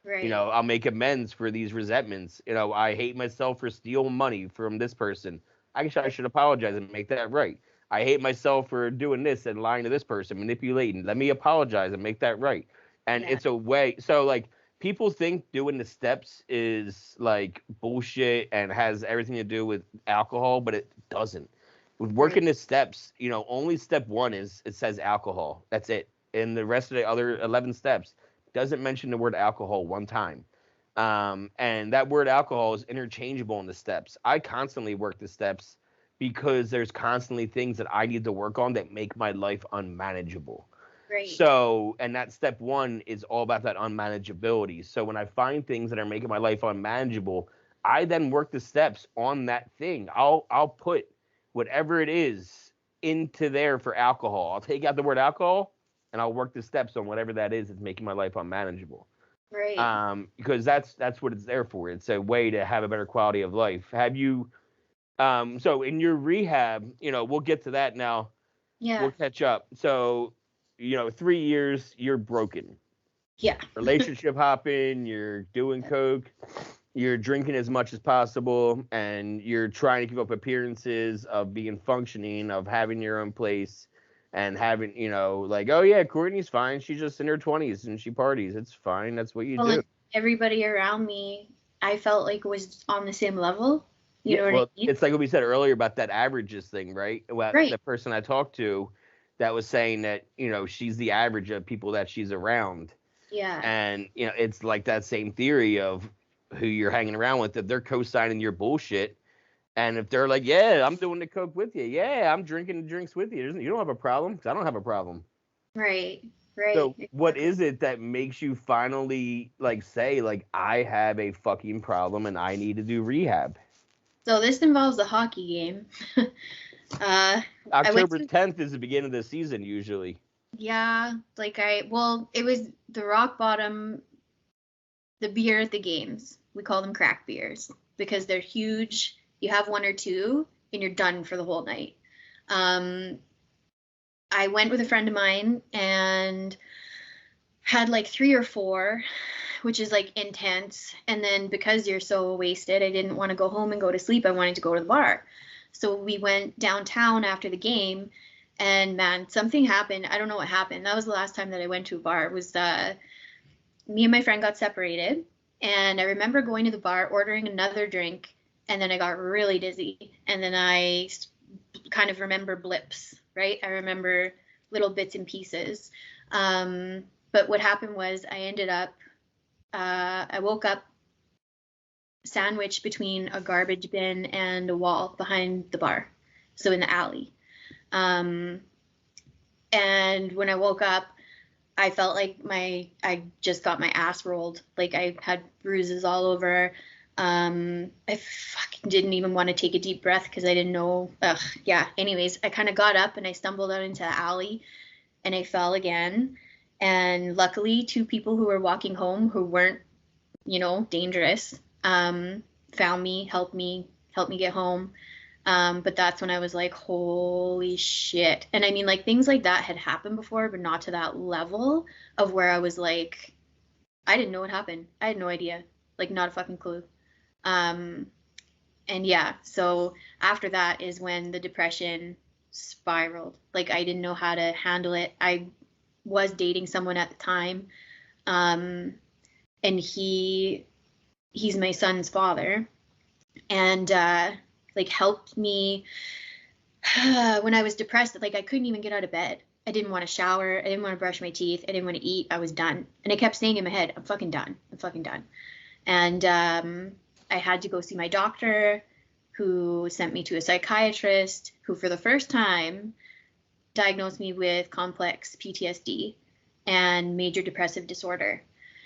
Right. I'll make amends for these resentments. I hate myself for stealing money from this person. I should apologize and make that right. I hate myself for doing this and lying to this person, manipulating. Let me apologize and make that right. And it's a way. So like, people think doing the steps is like bullshit and has everything to do with alcohol, but it doesn't. With working the steps, only step 1 it says alcohol. That's it. And the rest of the other 11 steps doesn't mention the word alcohol one time. And that word alcohol is interchangeable in the steps. I constantly work the steps because there's constantly things that I need to work on that make my life unmanageable. Right. So, and that step 1 is all about that unmanageability. So when I find things that are making my life unmanageable, I then work the steps on that thing. I'll put whatever it is into there for alcohol. I'll take out the word alcohol and I'll work the steps on whatever that is that's making my life unmanageable. Right. Because that's what it's there for. It's a way to have a better quality of life. Have you so in your rehab, we'll get to that now. Yeah. We'll catch up. So 3 years, you're broken. Yeah. Relationship hopping, you're doing coke, you're drinking as much as possible, and you're trying to keep up appearances of being functioning, of having your own place, and having, like, oh yeah, Courtney's fine. She's just in her 20s and she parties. It's fine. That's what you do. Everybody around me, I felt like was on the same level. You know what I mean? It's like what we said earlier about that averages thing, right? Well, the person I talked to that was saying that, she's the average of people that she's around. Yeah. And, it's like that same theory of who you're hanging around with, that they're co-signing your bullshit. And if they're like, yeah, I'm doing the coke with you. Yeah, I'm drinking the drinks with you. You don't have a problem because I don't have a problem. Right. Right. So what Exactly. is it that makes you finally like say like I have a fucking problem and I need to do rehab? So this involves a hockey game. I went October to 10th is the beginning of the season usually. Yeah, like it was the rock bottom, the beer at the games. We call them crack beers because they're huge. You have one or two and you're done for the whole night. Um, I went with a friend of mine and had like three or four, which is like intense. And then because you're so wasted, I didn't want to go home and go to sleep. I wanted to go to the bar. So we went downtown after the game, and man, something happened. I don't know what happened. That was the last time that I went to a bar. It was me and my friend got separated, and I remember going to the bar, ordering another drink, and then I got really dizzy. And then I kind of remember blips, right? I remember little bits and pieces. But what happened was I woke up sandwiched between a garbage bin and a wall behind the bar, so in the alley. Um, and when I woke up, I felt like I just got my ass rolled. Like I had bruises all over. I fucking didn't even want to take a deep breath because I didn't know. Ugh, yeah. Anyways, I kind of got up and I stumbled out into the alley and I fell again. And luckily, two people who were walking home who weren't, dangerous, found me, helped me get home. But that's when I was like, holy shit. And I mean, like, things like that had happened before, but not to that level of where I was like, I didn't know what happened. I had no idea. Like, not a fucking clue. Um, and yeah, so after that is when the depression spiraled. Like, I didn't know how to handle it. I was dating someone at the time. Um, and he's my son's father. And, like helped me when I was depressed. Like I couldn't even get out of bed. I didn't want to shower. I didn't want to brush my teeth. I didn't want to eat. I was done. And I kept saying in my head, I'm fucking done. I'm fucking done. And I had to go see my doctor, who sent me to a psychiatrist, who for the first time diagnosed me with complex PTSD and major depressive disorder.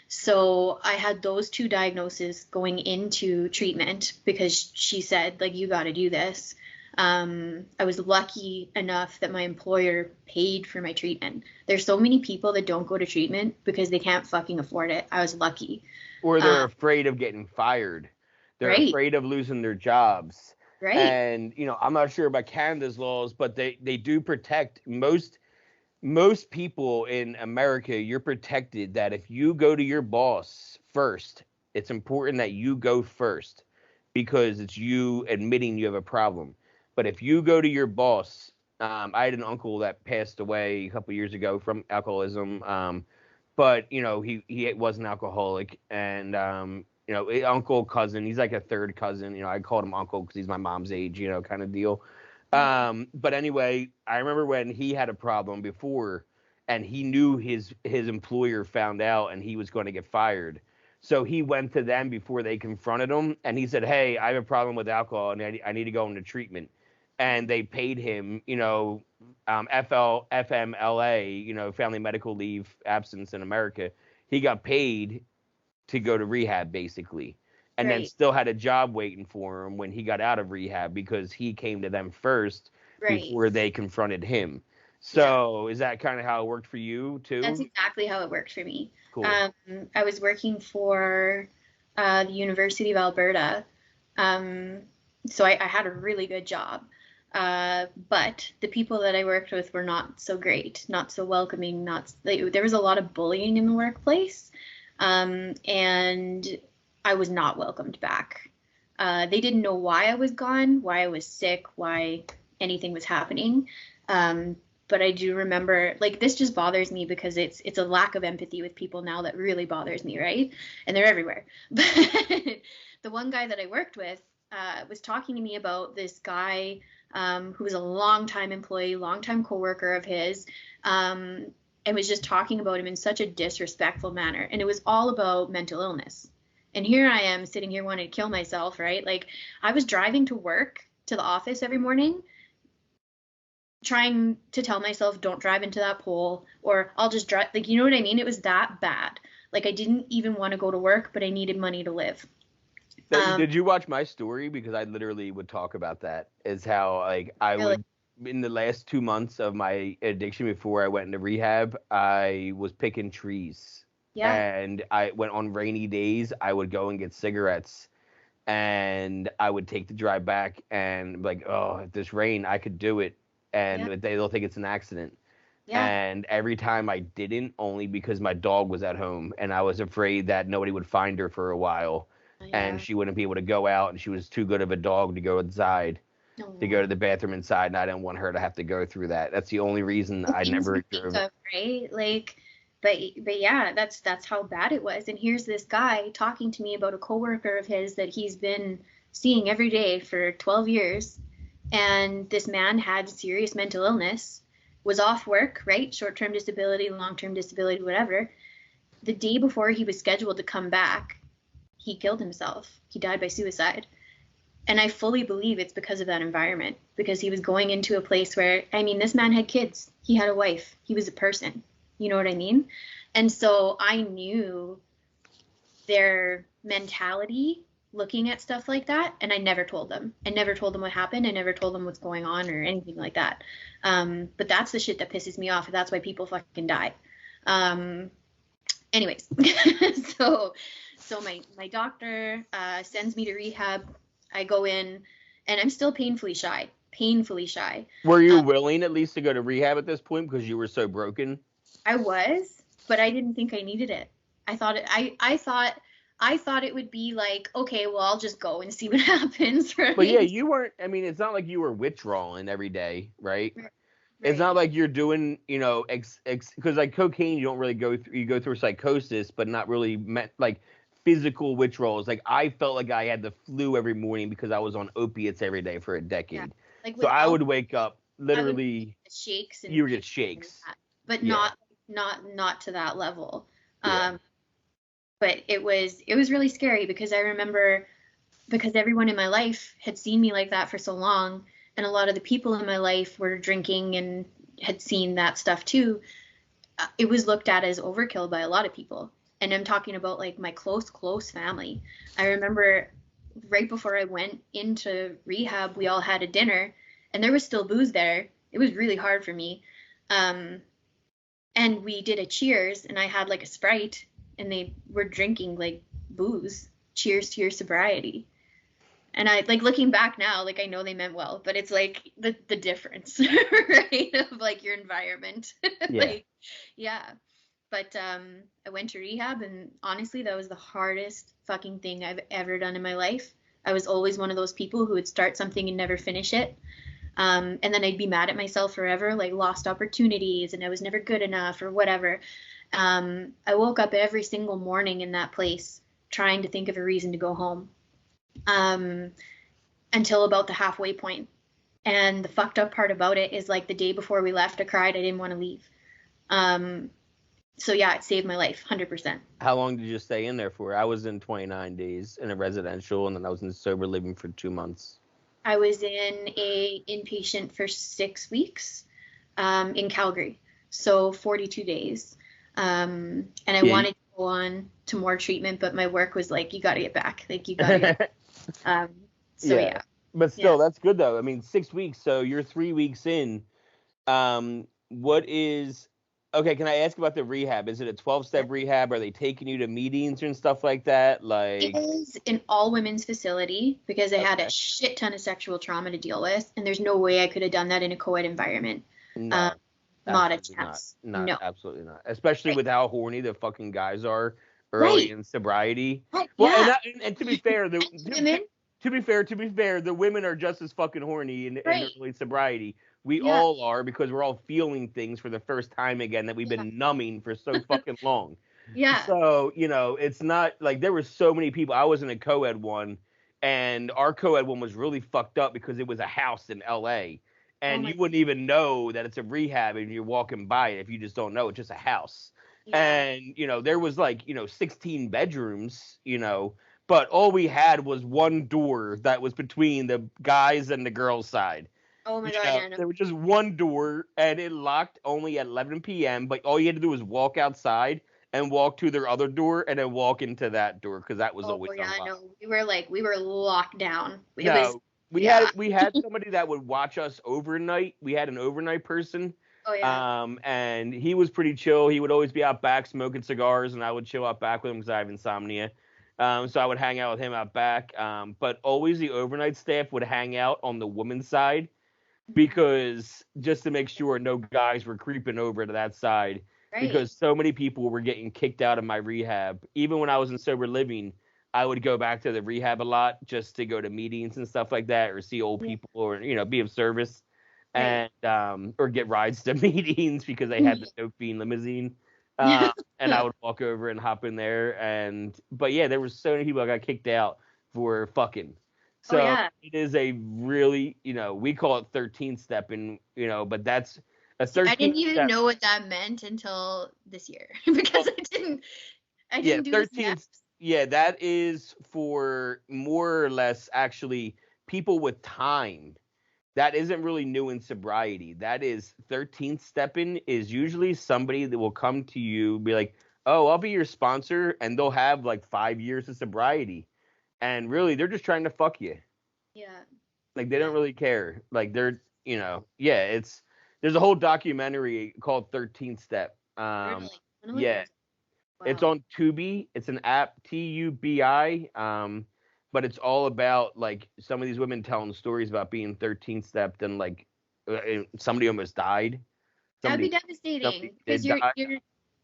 So I had those two diagnoses going into treatment because she said, like, you got to do this. I was lucky enough that my employer paid for my treatment. There's so many people that don't go to treatment because they can't fucking afford it. I was lucky. Or they're afraid of getting fired. They're Right. afraid of losing their jobs. Right. And, I'm not sure about Canada's laws, but they do protect most people in America. You're protected that if you go to your boss first, it's important that you go first because it's you admitting you have a problem. But if you go to your boss, I had an uncle that passed away a couple years ago from alcoholism. But he was an alcoholic, and uncle, cousin, he's like a third cousin. I called him uncle because he's my mom's age, kind of deal. But anyway, I remember when he had a problem before, and he knew his employer found out, and he was going to get fired. So he went to them before they confronted him, and he said, "Hey, I have a problem with alcohol, and I need to go into treatment." And they paid him, FMLA, Family Medical Leave Absence in America. He got paid to go to rehab, basically, and then Right. still had a job waiting for him when he got out of rehab because he came to them first Right. before they confronted him. So is that kind of how it worked for you too? That's exactly how it worked for me. Cool. I was working for the University of Alberta. So I had a really good job. But the people that I worked with were not so great, not so welcoming, there was a lot of bullying in the workplace. And I was not welcomed back. They didn't know why I was gone, why I was sick, why anything was happening. But I do remember, like, this just bothers me because it's a lack of empathy with people now that really bothers me, right? And they're everywhere. But the one guy that I worked with was talking to me about this guy who was a longtime employee, longtime coworker of his, and was just talking about him in such a disrespectful manner. And it was all about mental illness. And here I am sitting here wanting to kill myself, right? Like, I was driving to work, to the office every morning, trying to tell myself, don't drive into that pole, or I'll just drive. Like, you know what I mean? It was that bad. Like, I didn't even want to go to work, but I needed money to live. Did you watch my story? Because I literally would talk about that, is how, like, I Really? would, in the last 2 months of my addiction before I went into rehab, I was picking trees. Yeah. And I went on rainy days, I would go and get cigarettes, and I would take the drive back and be like, oh, if this rain, I could do it. And Yeah. they'll think it's an accident. Yeah. And every time I didn't, only because my dog was at home and I was afraid that nobody would find her for a while. Yeah. And she wouldn't be able to go out, and she was too good of a dog to go inside, to go to the bathroom inside, and I didn't want her to have to go through that. That's the only reason I never drove. Right? Like, but yeah, that's how bad it was. And here's this guy talking to me about a coworker of his that he's been seeing every day for 12 years. And this man had serious mental illness, was off work, right? Short-term disability, long-term disability, whatever. The day before he was scheduled to come back, he killed himself. He died by suicide. And I fully believe it's because of that environment, because he was going into a place where, I mean, this man had kids. He had a wife. He was a person. You know what I mean? And so I knew their mentality looking at stuff like that, and I never told them. I never told them what happened. I never told them what's going on or anything like that. But that's the shit that pisses me off. That's why people fucking die. Anyways, so my doctor sends me to rehab. I go in, and I'm still painfully shy. Were you willing at least to go to rehab at this point because you were so broken? I was, but I didn't think I needed it. I thought it would be like, okay, well, I'll just go and see what happens, right? But yeah, you weren't, I mean, it's not like you were withdrawing every day, right? It's not like you're doing, you know, because like cocaine, you don't really go through, you go through psychosis, but not really like physical withdrawals. Like, I felt like I had the flu every morning because I was on opiates every day for a decade. Yeah. Like, so I would wake up literally shakes, and you would get shakes, but not to that level. But it was really scary because I remember, because everyone in my life had seen me like that for so long, and a lot of the people in my life were drinking and had seen that stuff too. It was looked at as overkill by a lot of people. And I'm talking about like my close family. I remember right before I went into rehab, we all had a dinner, and there was still booze there. It was really hard for me. And we did a cheers, and I had like a Sprite, and they were drinking like booze. Cheers to your sobriety. And I, like, looking back now, like, I know they meant well, but it's like the difference, right, of like your environment. Yeah. Like, yeah. But I went to rehab, and honestly, that was the hardest fucking thing I've ever done in my life. I was always one of those people who would start something and never finish it. And then I'd be mad at myself forever, like lost opportunities, and I was never good enough or whatever. I woke up every single morning in that place trying to think of a reason to go home, until about the halfway point. And the fucked up part about it is, like, the day before we left, I cried. I didn't want to leave. So yeah, it saved my life, 100%. How long did you stay in there for? I was in 29 days in a residential, and then I was in sober living for 2 months. I was in a inpatient for 6 weeks, in Calgary. So 42 days. And I wanted to go on to more treatment, but my work was like, you got to get back. Like, you got to get back. Yeah. But still, that's good, though. I mean, 6 weeks, so you're 3 weeks in. Okay, can I ask about the rehab? Is it a 12-step rehab? Are they taking you to meetings and stuff like that? Like, it is an all-women's facility because I had a shit ton of sexual trauma to deal with, and there's no way I could have done that in a co-ed environment. No. Not a chance. No, absolutely not. Especially with how horny the fucking guys are early in sobriety. Right. Well, and to be fair, the women are just as fucking horny in early sobriety. We all are, because we're all feeling things for the first time again that we've been numbing for so fucking long. Yeah. So, you know, it's not like there were so many people. I was in a co-ed one, and our co-ed one was really fucked up because it was a house in LA. And you wouldn't even know that it's a rehab if you're walking by it, if you just don't know. It's just a house. And, there was 16 bedrooms, but all we had was one door that was between the guys and the girls' side. Oh my God, yeah, no. There was just one door, and it locked only at 11 p.m., but all you had to do was walk outside and walk to their other door and then walk into that door because that was always unlocked. No, we were locked down. We had somebody that would watch us overnight. We had an overnight person. Oh yeah. And he was pretty chill. He would always be out back smoking cigars, and I would chill out back with him because I have insomnia. So I would hang out with him out back. But always the overnight staff would hang out on the women's side because just to make sure no guys were creeping over to that side. Right. Because so many people were getting kicked out of my rehab. Even when I was in sober living, I would go back to the rehab a lot just to go to meetings and stuff like that, or see old people, or be of service, and or get rides to meetings because they had the dope fiend limousine. And I would walk over and hop in there, but yeah, there were so many people that got kicked out for fucking. So it is a really, we call it 13 stepping, but that's a 13. I didn't even know what that meant until this year because I didn't do 13. Yeah, that is for more or less actually people with time. That isn't really new in sobriety. That is 13th stepping is usually somebody that will come to you, be like, oh, I'll be your sponsor, and they'll have 5 years of sobriety. And really, they're just trying to fuck you. Yeah. They don't really care. They're, there's a whole documentary called 13th Step. Really? Yeah. Wow. It's on Tubi. It's an app, Tubi. But it's all about some of these women telling stories about being 13 stepped and somebody almost died. That'd be devastating because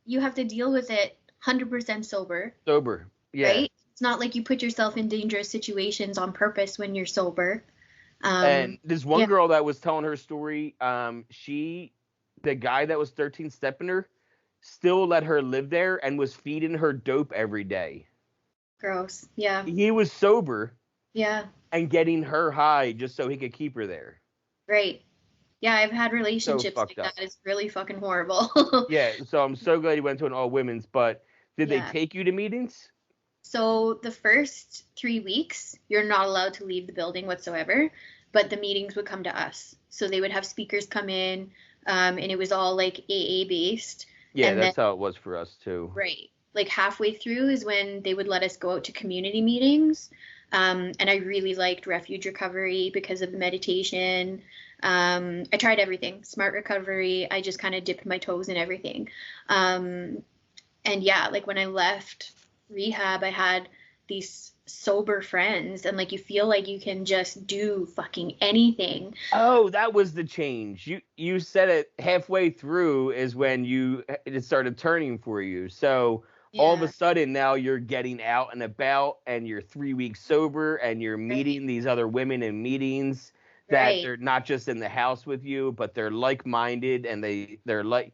you have to deal with it 100% sober. Sober, yeah. Right? It's not like you put yourself in dangerous situations on purpose when you're sober. And there's one girl that was telling her story. The guy that was 13 stepping her still let her live there and was feeding her dope every day. Gross. Yeah. He was sober. Yeah. And getting her high just so he could keep her there. Right. Yeah, I've had relationships like that. It's really fucking horrible. Yeah, so I'm so glad you went to an all women's, but did they take you to meetings? So the first 3 weeks, you're not allowed to leave the building whatsoever, but the meetings would come to us. So they would have speakers come in, and it was all AA based. Yeah, and that's how it was for us too. Right. Halfway through is when they would let us go out to community meetings. And I really liked refuge recovery because of the meditation. I tried everything. Smart recovery. I just kind of dipped my toes in everything. And yeah, when I left rehab, I had these sober friends, and you feel like you can just do fucking anything. Oh, that was the change. You said it halfway through is when it started turning for you. So all of a sudden now you're getting out and about, and you're 3 weeks sober, and you're meeting these other women in meetings that they're not just in the house with you, but they're like-minded, and they're like.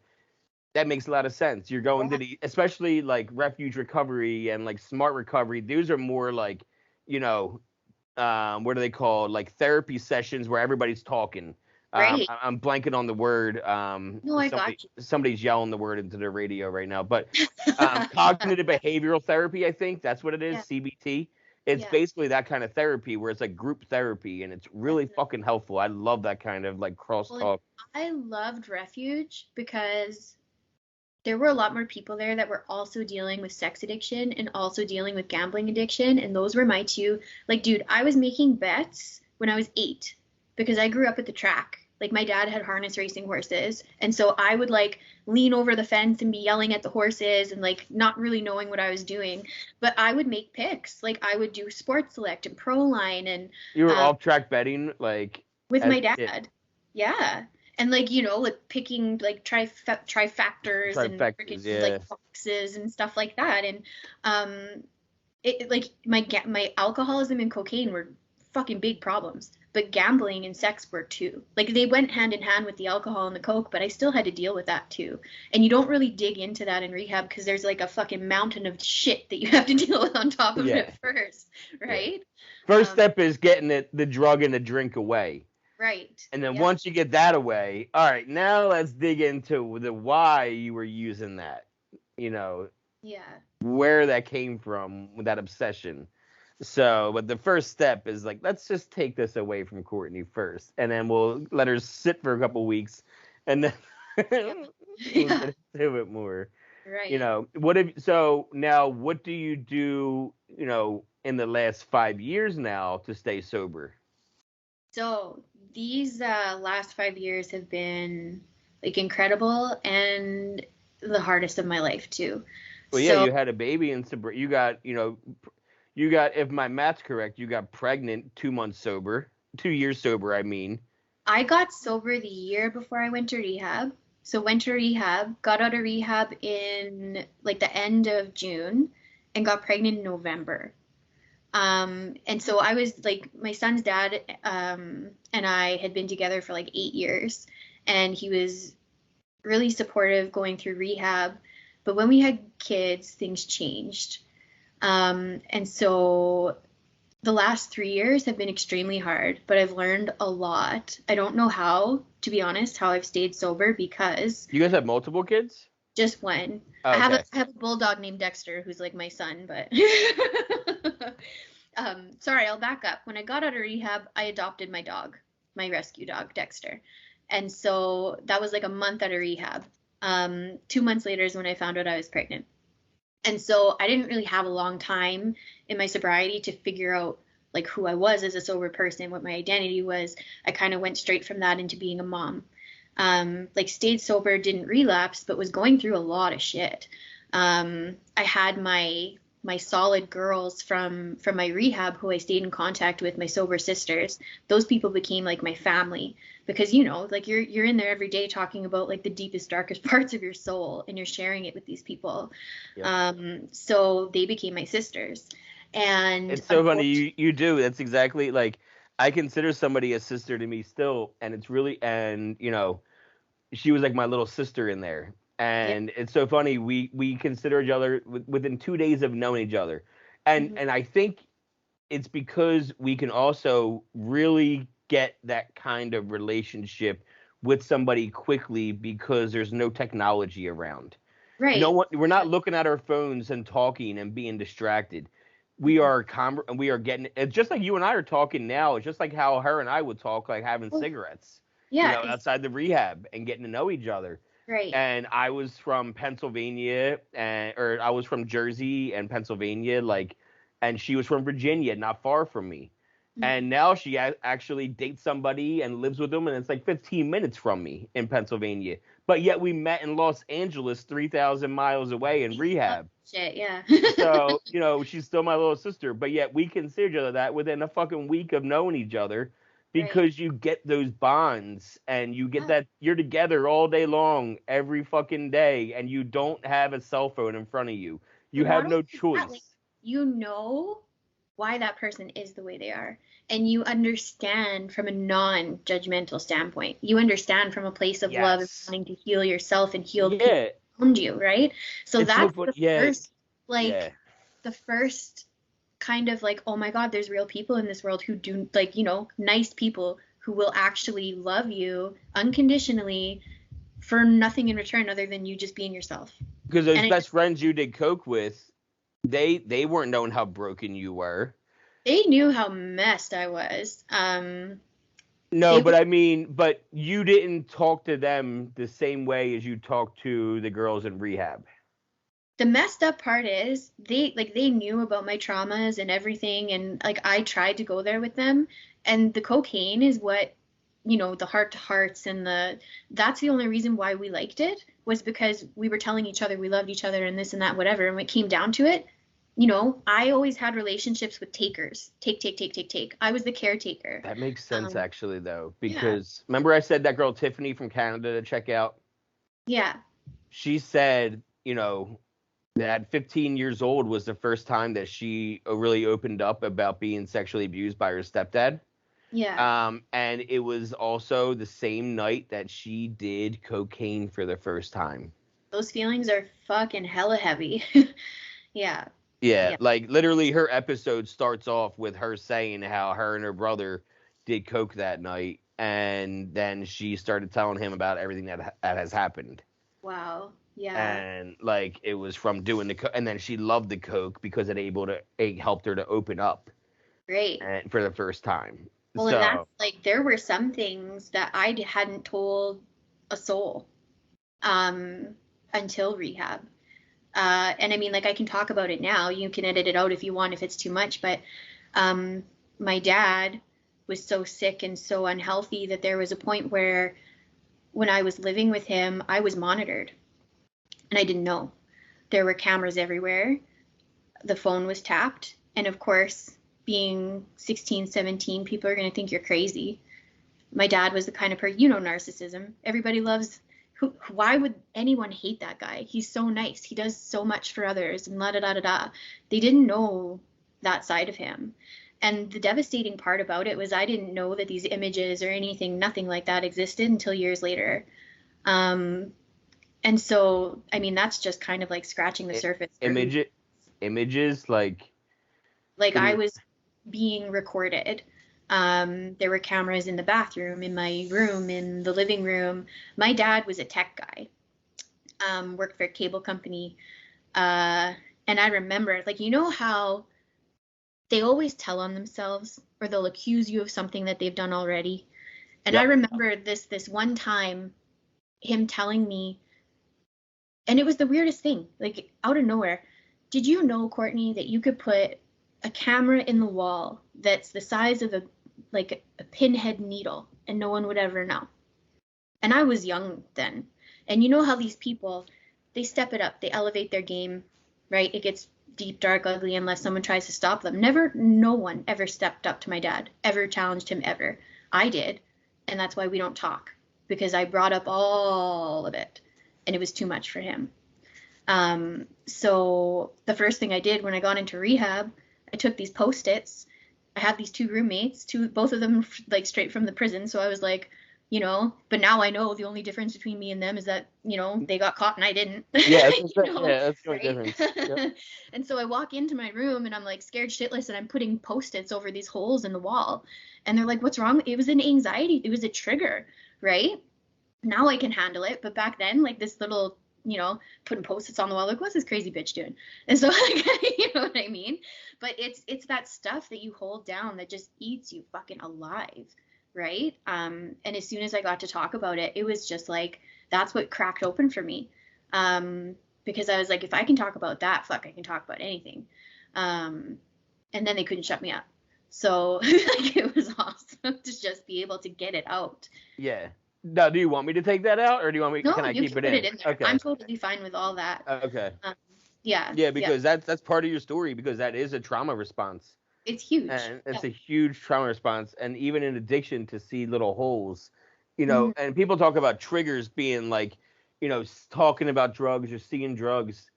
That makes a lot of sense. You're going to especially refuge recovery and smart recovery. Those are more what do they call therapy sessions where everybody's talking. I'm blanking on the word. No, I got you. Somebody's yelling the word into the radio right now, but cognitive behavioral therapy, I think that's what it is. CBT. It's basically that kind of therapy where it's group therapy, and it's really fucking helpful. I love that kind of crosstalk. I loved refuge because there were a lot more people there that were also dealing with sex addiction and also dealing with gambling addiction. And those were my two. Dude, I was making bets when I was 8 because I grew up at the track. My dad had harness racing horses. And so I would lean over the fence and be yelling at the horses and not really knowing what I was doing. But I would make picks. I would do Sports Select and Proline. And you were off track betting with my dad. Yeah. And picking trifactors and freaking boxes and stuff like that. And my alcoholism and cocaine were fucking big problems, but gambling and sex were too. They went hand in hand with the alcohol and the coke, but I still had to deal with that too. And you don't really dig into that in rehab because there's a fucking mountain of shit that you have to deal with on top of it first, right? Yeah. First step is getting the drug and the drink away. Right. And then once you get that away, all right, now let's dig into the why you were using that. Yeah. where that came from with that obsession. So, but the first step is like, let's just take this away from Courtney first, and then we'll let her sit for a couple weeks, and then we'll Yeah. get into it more. Right. What do you do, in the last 5 years now to stay sober? So these last 5 years have been like incredible and the hardest of my life too. Well, yeah, So you had a baby and you got, if my math's correct, you got pregnant 2 months sober, 2 years sober, I mean. I got sober the year before I went to rehab. So went to rehab, got out of rehab in like the end of June and got pregnant in November. And so I was like, my son's dad, and I had been together for like 8 years, and he was really supportive going through rehab. But when we had kids, things changed. And so the last 3 years have been extremely hard, but I've learned a lot. I don't know how, to be honest, how I've stayed sober because You guys have multiple kids? just one. Oh, I okay. have a bulldog named Dexter who's like my son, but sorry, I'll back up. When I got out of rehab, I adopted my dog, my rescue dog, Dexter. And so that was like a month out of rehab. 2 months later is when I found out I was pregnant. And so I didn't really have a long time in my sobriety to figure out like who I was as a sober person, what my identity was. I kind of went straight from that into being a mom. Like stayed sober, didn't relapse, but was going through a lot of shit. I had my solid girls from my rehab who I stayed in contact with, my sober sisters. Those people became like my family because like you're in there every day talking about like the deepest, darkest parts of your soul, and you're sharing it with these people. Yep. So they became my sisters. And It's so funny you do. That's exactly like, I consider somebody a sister to me still, and it's really, and she was like my little sister in there. yeah, And it's so funny, we consider each other within 2 days of knowing each other. And mhm, and I think it's because we can also really get that kind of relationship with somebody quickly because there's no technology around. No right. one, we're not looking at our phones and talking and being distracted. We Mhm. are we are getting, it's just like you and I are talking now. It's just like how her and I would talk, like having Oh, cigarettes, yeah, outside the rehab and getting to know each other. right. And I was from Pennsylvania, or I was from Jersey and Pennsylvania, like, and she was from Virginia, not far from me. Mhm. And now she actually dates somebody and lives with them, and it's like 15 minutes from me in Pennsylvania. But yet we met in Los Angeles, 3,000 miles away in Oh, rehab. shit, yeah. So, she's still my little sister, but yet we consider each other that within a fucking week of knowing each other, Right. because you get those bonds and you get Yeah. that you're together all day long, every fucking day, and you don't have a cell phone in front of you. You But not have only no that, like choice. you know why that person is the way they are. And you understand from a non-judgmental standpoint. You understand from a place of love and Yes. wanting to heal yourself and heal the people Yeah. around you, right? So It's so that's funny. the Yeah. first, Yeah. like, the first kind of like, oh my God, there's real people in this world who do, like, nice people who will actually love you unconditionally for nothing in return other than you just being yourself. Because those And it best friends you did coke with, they weren't knowing how broken you were. they knew how messed I was. No, They but were I mean, but you didn't talk to them the same way as you talked to the girls in rehab. the messed up part is they knew about my traumas and everything, and like I tried to go there with them, and the cocaine is what the heart to hearts and that's the only reason why we liked it was because we were telling each other we loved each other and this and that whatever, and when it came down to it, I always had relationships with takers. Take, take, take, take, take. I was the caretaker. That makes sense, um actually, though, yeah, because remember I said that girl Tiffany from Canada to check out? yeah, She said, that 15 years old was the first time that she really opened up about being sexually abused by her stepdad. yeah. And it was also the same night that she did cocaine for the first time. Those feelings are fucking hella heavy. Yeah, Yeah, yeah. like literally her episode starts off with her saying how her and her brother did coke that night, and then she started telling him about everything that has happened. Wow. Yeah. And like it was from doing and then she loved the coke because it helped her to open up Great. and for the first time. Well, and that's like, there were some things that I hadn't told a soul until rehab. And I mean, like, I can talk about it now. You can edit it out if you want, if it's too much. But my dad was so sick and so unhealthy that there was a point where when I was living with him, I was monitored. And I didn't know. There were cameras everywhere. The phone was tapped. And of course, being 16, 17, people are going to think you're crazy. My dad was the kind of person, narcissism. Everybody loves, why would anyone hate that guy? He's so nice. He does so much for others and la da da da da. They didn't know that side of him. And the devastating part about it was I didn't know that these images or anything, nothing like that existed until years later. And so, I mean, that's just kind of like scratching the surface. Images like I was being recorded. There were cameras in the bathroom, in my room, in the living room. My dad was a tech guy, worked for a cable company. And I remember, like, how they always tell on themselves or they'll accuse you of something that they've done already. And I remember this one time him telling me, and it was the weirdest thing, like out of nowhere. Did you know, Courtney, that you could put a camera in the wall that's the size of a pinhead needle and no one would ever know? And I was young then. And you know how these people, they step it up, they elevate their game, right? It gets deep, dark, ugly unless someone tries to stop them. No one ever stepped up to my dad, ever challenged him, ever. I did. And that's why we don't talk, because I brought up all of it and it was too much for him. So the first thing I did when I got into rehab, I took these Post-its. I had these two roommates, both of them like straight from the prison. So I was like, but now I know the only difference between me and them is that, they got caught and I didn't. Yeah, that's the only difference. Yep. And so I walk into my room and I'm like scared shitless and I'm putting Post-its over these holes in the wall. And they're like, what's wrong? It was an anxiety. It was a trigger, right? Now I can handle it. But back then, like this little, putting Post-its on the wall, like, what's this crazy bitch doing? And so, like, you know what I mean? But it's that stuff that you hold down that just eats you fucking alive, right? And as soon as I got to talk about it, it was just like, that's what cracked open for me. Because I was like, if I can talk about that, fuck, I can talk about anything. And then they couldn't shut me up. So like, it was awesome to just be able to get it out. Yeah. Now, do you want me to take that out, or do you want me? No, can I you keep can it put in? it in there. Okay. I'm totally fine with all that. Okay. Yeah. Yeah, because that's part of your story, because that is a trauma response. It's huge. And it's a huge trauma response, and even in addiction, to see little holes, and people talk about triggers being like, talking about drugs or seeing drugs.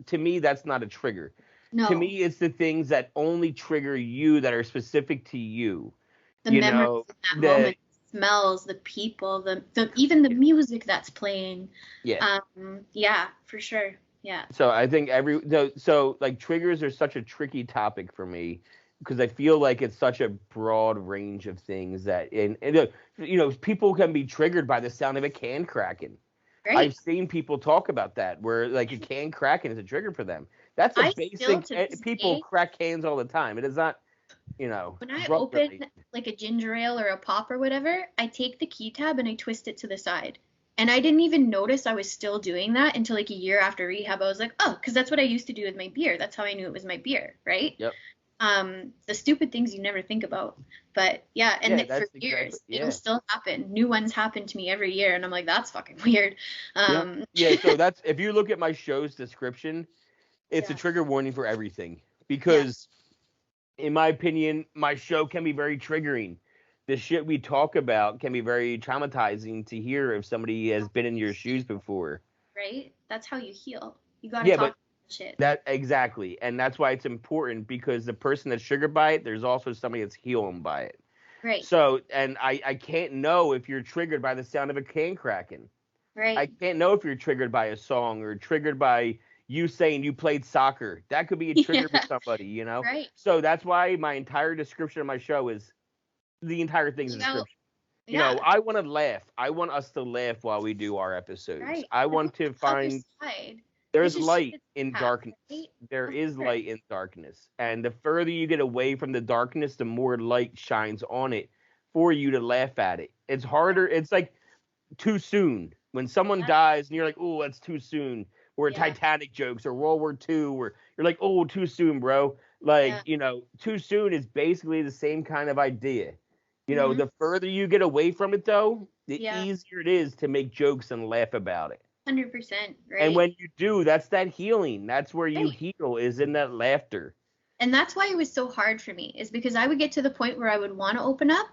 To me, that's not a trigger. No. To me, it's the things that only trigger you, that are specific to you. The memories in that moment, smells, the people, the even the music that's playing. Yeah. Yeah, for sure. Yeah. So I think like triggers are such a tricky topic for me, because I feel like it's such a broad range of things that, and people can be triggered by the sound of a can cracking. Right. I've seen people talk about that, where like a can cracking is a trigger for them. That's a basic. People crack cans all the time. It is not, When I open like a ginger ale or a pop or whatever, I take the key tab and I twist it to the side. And I didn't even notice I was still doing that until like a year after rehab. I was like, oh, because that's what I used to do with my beer. That's how I knew it was my beer, right? Yep. The stupid things you never think about. But yeah, and for years, it'll still happen. New ones happen to me every year, and I'm like, that's fucking weird. Yeah, so that's, if you look at my show's description, it's a trigger warning for everything, because in my opinion, my show can be very triggering. The shit we talk about can be very traumatizing to hear if somebody has been in your shoes before. Right? That's how you heal. You gotta talk about shit. That exactly. And that's why it's important, because the person that's triggered by it, there's also somebody that's healing by it. Right. So, and I can't know if you're triggered by the sound of a can cracking. Right. I can't know if you're triggered by a song, or triggered by you saying you played soccer. That could be a trigger for somebody, Right. So that's why my entire description of my show is, the entire thing's a description. You know, I want to laugh. I want us to laugh while we do our episodes. Right. I want to find there's light in darkness. Right? There is light in darkness. And the further you get away from the darkness, the more light shines on it for you to laugh at it. It's harder. It's like too soon. When someone dies and you're like, oh, that's too soon. Or Titanic jokes or World War II, where you're like, oh, too soon, bro. Like, you know, too soon is basically the same kind of idea. You know, the further you get away from it, though, the easier it is to make jokes and laugh about it. 100%, right? And when you do, that's that healing. That's where you heal, is in that laughter. And that's why it was so hard for me, is because I would get to the point where I would want to open up.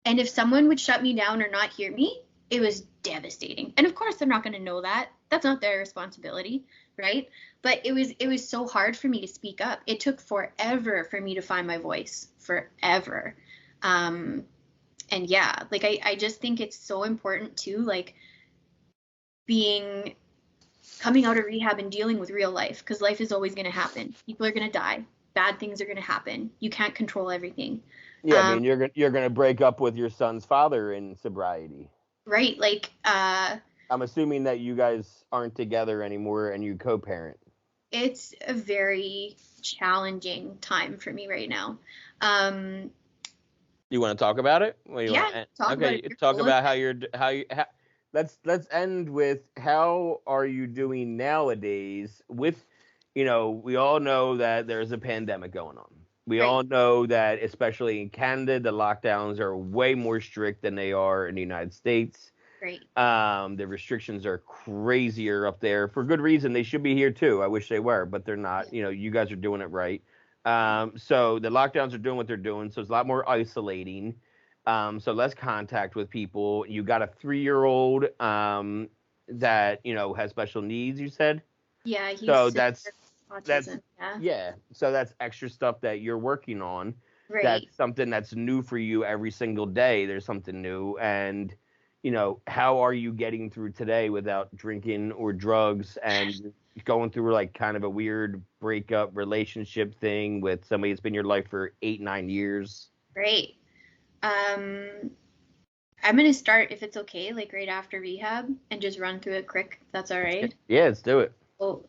And if someone would shut me down or not hear me, it was devastating. And of course, they're not going to know that. That's not their responsibility, right? But it was so hard for me to speak up. It took forever for me to find my voice, forever. And yeah, like I just think it's so important too, like coming out of rehab and dealing with real life, because life is always going to happen. People are going to die. Bad things are going to happen. You can't control everything. Yeah, I mean, you're gonna break up with your son's father in sobriety. Right, like I'm assuming that you guys aren't together anymore and you co-parent. It's a very challenging time for me right now. You want to talk about it? Talk about let's end with how are you doing nowadays with, you know, we all know that there's a pandemic going on. We all know that, especially in Canada, the lockdowns are way more strict than they are in the United States. Right. The restrictions are crazier up there for good reason. They should be here too. I wish they were, but they're not. You know, you guys are doing it right. So the lockdowns are doing what they're doing. So it's a lot more isolating. So less contact with people. You got a 3-year-old that, you know, has special needs, you said? Yeah. So that's so that's extra stuff that you're working on. Right. That's something that's new for you every single day. There's something new. And, you know, how are you getting through today without drinking or drugs and going through like kind of a weird breakup relationship thing with somebody that's been in your life for 8-9 years? Great. I'm going to start, if it's okay, like right after rehab and just run through it quick. That's all right. Yeah, let's do it. Well,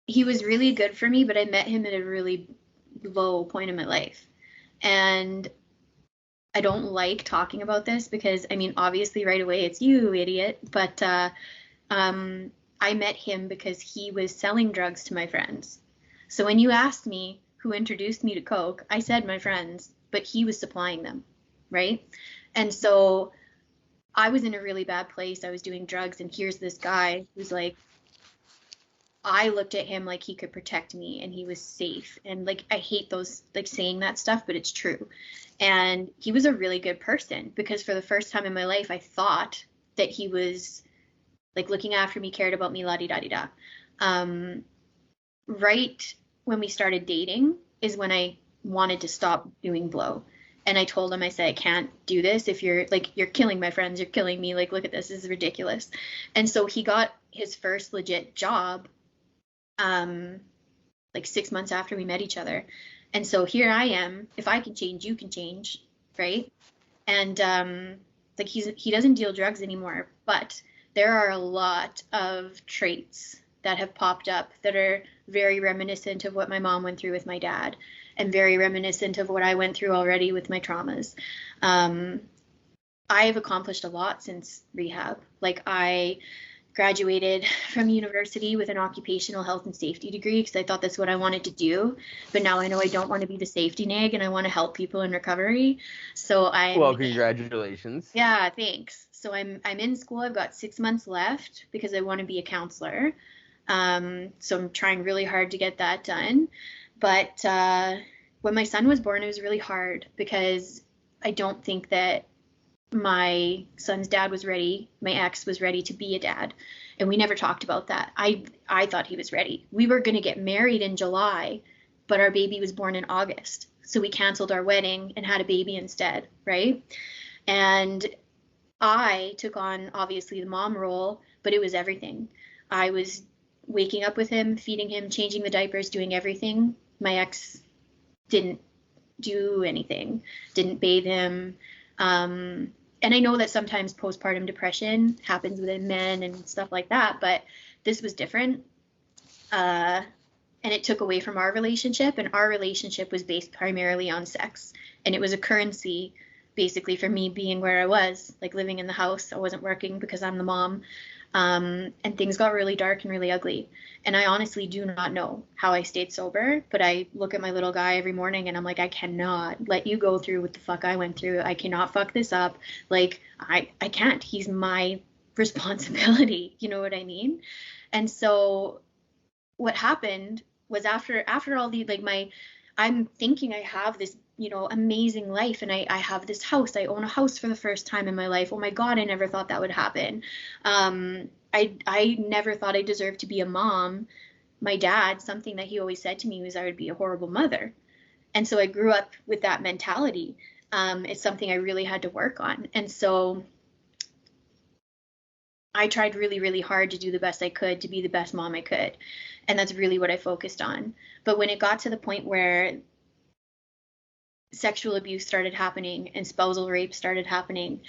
he was really good for me, but I met him at a really low point in my life. And I don't like talking about this because, I mean, obviously right away it's you, idiot. But I met him because he was selling drugs to my friends. So when you asked me who introduced me to Coke, I said my friends, but he was supplying them, right? And so I was in a really bad place. I was doing drugs, and here's this guy who's like, I looked at him like he could protect me and he was safe. And like, I hate those, like saying that stuff, but it's true. And he was a really good person because for the first time in my life, I thought that he was like looking after me, cared about me, la-di-da-di-da. Right when we started dating is when I wanted to stop doing blow. And I told him, I said, I can't do this. If you're killing my friends, you're killing me. Like, look at this. This is ridiculous. And so he got his first legit job like 6 months after we met each other. And so here I am. If I can change, you can change, right? And like he doesn't deal drugs anymore, but there are a lot of traits that have popped up that are very reminiscent of what my mom went through with my dad and very reminiscent of what I went through already with my traumas. I have accomplished a lot since rehab. Like I graduated from university with an occupational health and safety degree because I thought that's what I wanted to do. But now I know I don't want to be the safety nag and I want to help people in recovery. So well, congratulations. Yeah, thanks. So I'm in school. I've got 6 months left because I want to be a counselor. So I'm trying really hard to get that done. But when my son was born, it was really hard because I don't think that my son's dad was ready. My ex was ready to be a dad. And we never talked about that. I thought he was ready. We were going to get married in July, but our baby was born in August. So we canceled our wedding and had a baby instead, right? And I took on, obviously, the mom role, but it was everything. I was waking up with him, feeding him, changing the diapers, doing everything. My ex didn't do anything, didn't bathe him, And I know that sometimes postpartum depression happens within men and stuff like that, but this was different. And it took away from our relationship, and our relationship was based primarily on sex. And it was a currency basically for me being where I was, like living in the house. I wasn't working because I'm the mom. And things got really dark and really ugly. And I honestly do not know how I stayed sober, but I look at my little guy every morning and I'm like, I cannot let you go through what the fuck I went through. I cannot fuck this up. Like, I can't. He's my responsibility. You know what I mean? And so what happened was after all the, like, I'm thinking I have this, you know, amazing life, and I have this house. I own a house for the first time in my life. Oh my God, I never thought that would happen. I never thought I deserved to be a mom. My dad, something that he always said to me was I would be a horrible mother. And so I grew up with that mentality. It's something I really had to work on. And so I tried really, really hard to do the best I could, to be the best mom I could. And that's really what I focused on. But when it got to the point where sexual abuse started happening and spousal rape started happening,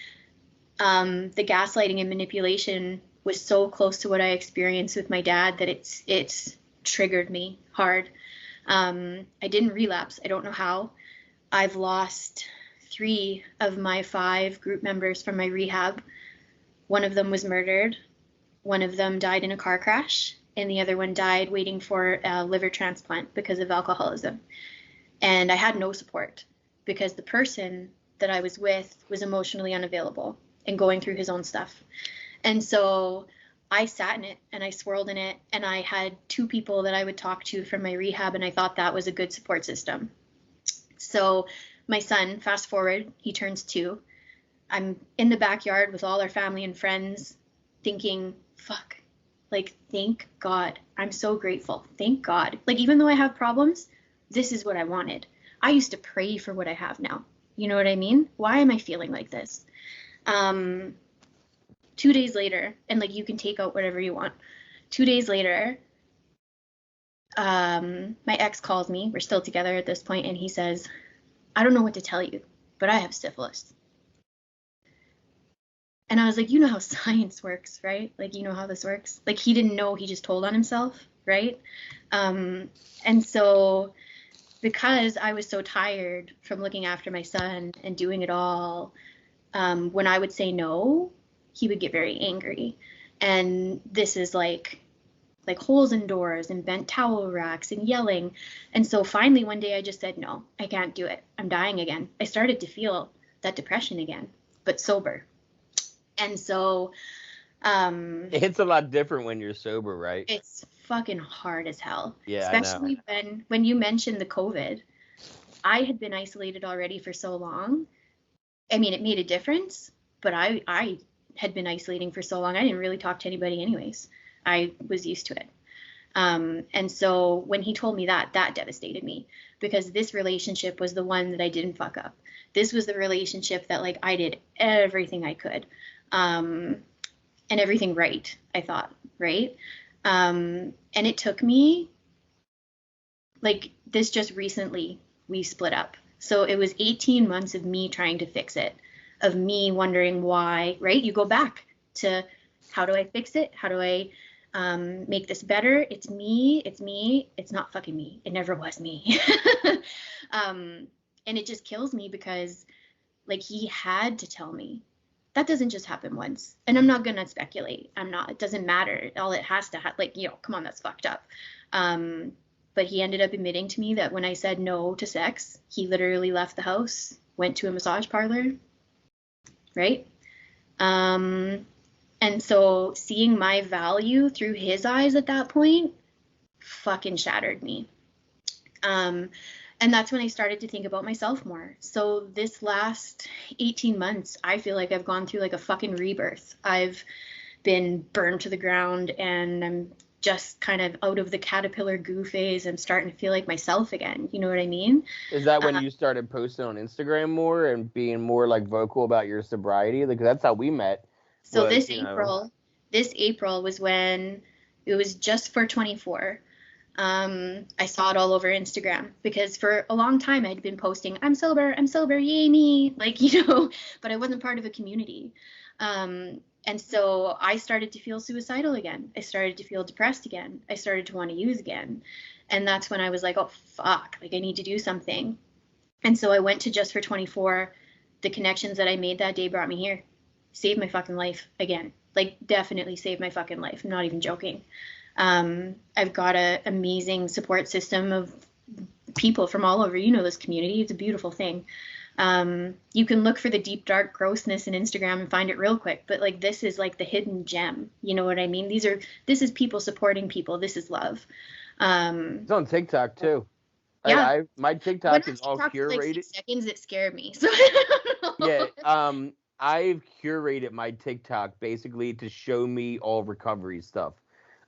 the gaslighting and manipulation was so close to what I experienced with my dad that it's triggered me hard. I didn't relapse. I don't know how. I've lost 3 of my 5 group members from my rehab. One of them was murdered. One of them died in a car crash, and the other one died waiting for a liver transplant because of alcoholism. And I had no support because the person that I was with was emotionally unavailable and going through his own stuff. And so I sat in it and I swirled in it, and I had 2 people that I would talk to from my rehab, and I thought that was a good support system. So my son, fast forward, he turns 2. I'm in the backyard with all our family and friends thinking, fuck, like, thank God. I'm so grateful. Thank God. Like, even though I have problems, this is what I wanted. I used to pray for what I have now. You know what I mean? Why am I feeling like this? 2 days later, and like, you can take out whatever you want. 2 days later, my ex calls me. We're still together at this point, and he says, I don't know what to tell you, but I have syphilis. And I was like, you know how science works, right? Like, you know how this works? Like, he didn't know, he just told on himself, right? And so because I was so tired from looking after my son and doing it all, when I would say no, he would get very angry. And this is like holes in doors and bent towel racks and yelling. And so finally one day I just said, no, I can't do it. I'm dying again. I started to feel that depression again, but sober. And so it's a lot different when you're sober, right? It's fucking hard as hell. Yeah, especially when you mentioned the COVID. I had been isolated already for so long. I mean, it made a difference, but I had been isolating for so long. I didn't really talk to anybody anyways. I was used to it. And so when he told me that devastated me, because this relationship was the one that I didn't fuck up. This was the relationship that, like, I did everything I could. And everything right, I thought, right? And it took me, like, this just recently, we split up. So it was 18 months of me trying to fix it, of me wondering why, right? You go back to, how do I fix it? How do I make this better? It's me. It's not fucking me. It never was me. And it just kills me because, like, he had to tell me. That doesn't just happen once. And I'm not going to speculate. It doesn't matter. All it has to like, you know, come on, that's fucked up. But he ended up admitting to me that when I said no to sex, he literally left the house, went to a massage parlor, right? And so seeing my value through his eyes at that point fucking shattered me. And that's when I started to think about myself more. So this last 18 months, I feel like I've gone through like a fucking rebirth. I've been burned to the ground, and I'm just kind of out of the caterpillar goo phase. I'm starting to feel like myself again. You know what I mean? Is that when you started posting on Instagram more and being more, like, vocal about your sobriety? Because that's how we met. So this April was when it was just for 24. I saw it all over Instagram because for a long time I'd been posting, I'm sober, yay me, like, but I wasn't part of a community. And so I started to feel suicidal again. I started to feel depressed again. I started to want to use again. And that's when I was like, oh, fuck, like I need to do something. And so I went to Just for 24. The connections that I made that day brought me here. Saved my fucking life again. Like, definitely saved my fucking life. I'm not even joking. I've got an amazing support system of people from all over, this community. It's a beautiful thing. You can look for the deep, dark grossness in Instagram and find it real quick, but like, this is like the hidden gem. You know what I mean? This is people supporting people. This is love. It's on TikTok too. Yeah. My TikTok is all curated. For like 6 seconds, it scared me. So I don't know. Yeah. I've curated my TikTok basically to show me all recovery stuff.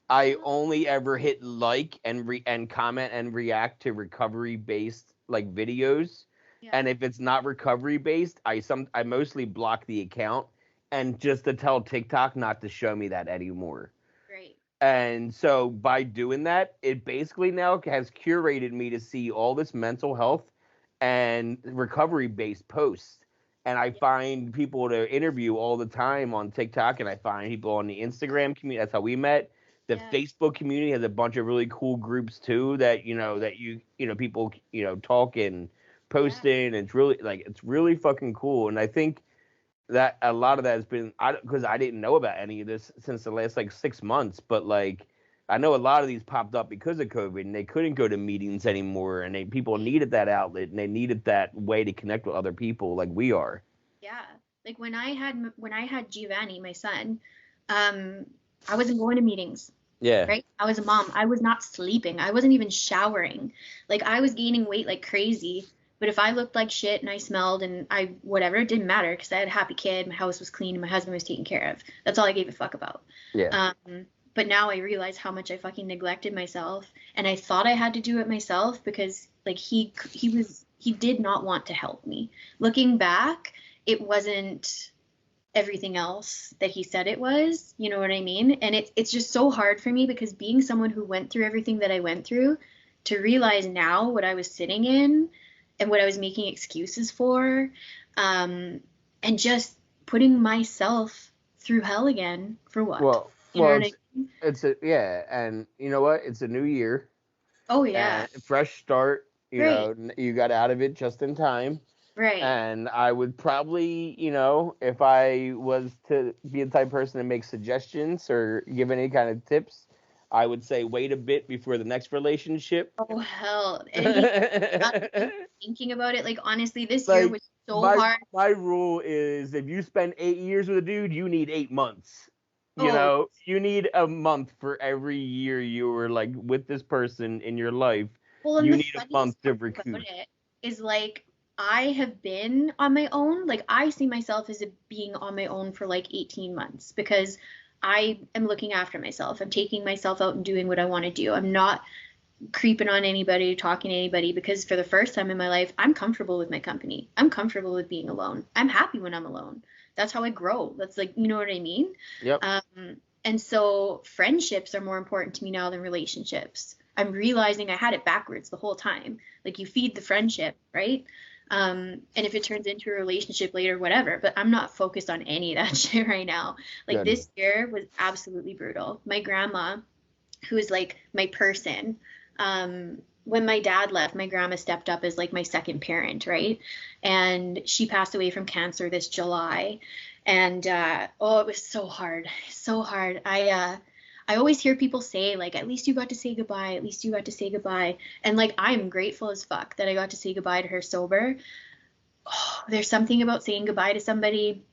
I only ever hit like and comment and react to recovery based like videos. Yeah. And if it's not recovery based, I mostly block the account, and just to tell TikTok not to show me that anymore. Great. And so by doing that, it basically now has curated me to see all this mental health and recovery based posts. And I find people to interview all the time on TikTok, and I find people on the Instagram community. That's how we met. The Facebook community has a bunch of really cool groups too that people talk and post in. And it's really fucking cool. And I think that a lot of that has been because I didn't know about any of this since the last like 6 months, but like I know a lot of these popped up because of COVID, and they couldn't go to meetings anymore, and people needed that outlet, and they needed that way to connect with other people like we are. Yeah, like when I had Giovanni, my son, I wasn't going to meetings. Yeah. Right? I was a mom. I was not sleeping. I wasn't even showering. Like, I was gaining weight like crazy. But if I looked like shit and I smelled and whatever, it didn't matter because I had a happy kid, my house was clean, and my husband was taken care of. That's all I gave a fuck about. Yeah. But now I realize how much I fucking neglected myself, and I thought I had to do it myself because like he did not want to help me. Looking back, it wasn't everything else that he said it was, you know what I mean? And it's just so hard for me because being someone who went through everything that I went through, to realize now what I was sitting in and what I was making excuses for, and just putting myself through hell again for what? Well, and you know what? It's a new year. Oh yeah. Fresh start. You got out of it just in time. Right. And I would probably, if I was to be the type of person to make suggestions or give any kind of tips, I would say wait a bit before the next relationship. Oh, hell. And thinking about it, like, honestly, this year was so hard. My rule is if you spend 8 years with a dude, you need 8 months. You need a month for every year you were, like, with this person in your life. Well, you need a month to recoup. It is, like, I have been on my own. Like, I see myself as being on my own for like 18 months because I am looking after myself. I'm taking myself out and doing what I want to do. I'm not creeping on anybody, talking to anybody, because for the first time in my life, I'm comfortable with my company. I'm comfortable with being alone. I'm happy when I'm alone. That's how I grow. That's like, you know what I mean? Yep. And so friendships are more important to me now than relationships. I'm realizing I had it backwards the whole time. Like, you feed the friendship, right? And if it turns into a relationship later, whatever, but I'm not focused on any of that shit right now. Like, this year was absolutely brutal. My grandma, who is like my person, when my dad left, my grandma stepped up as like my second parent, right? And she passed away from cancer this July. And it was so hard. So hard. I always hear people say, like, at least you got to say goodbye. At least you got to say goodbye. And, like, I'm grateful as fuck that I got to say goodbye to her sober. Oh, there's something about saying goodbye to somebody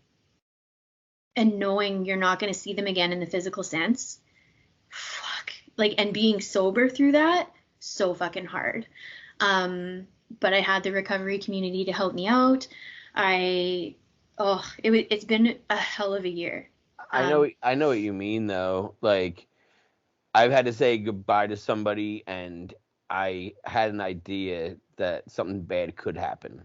and knowing you're not going to see them again in the physical sense. Fuck. Like, and being sober through that, so fucking hard. But I had the recovery community to help me out. It's been a hell of a year. I know what you mean, though. Like, I've had to say goodbye to somebody, and I had an idea that something bad could happen.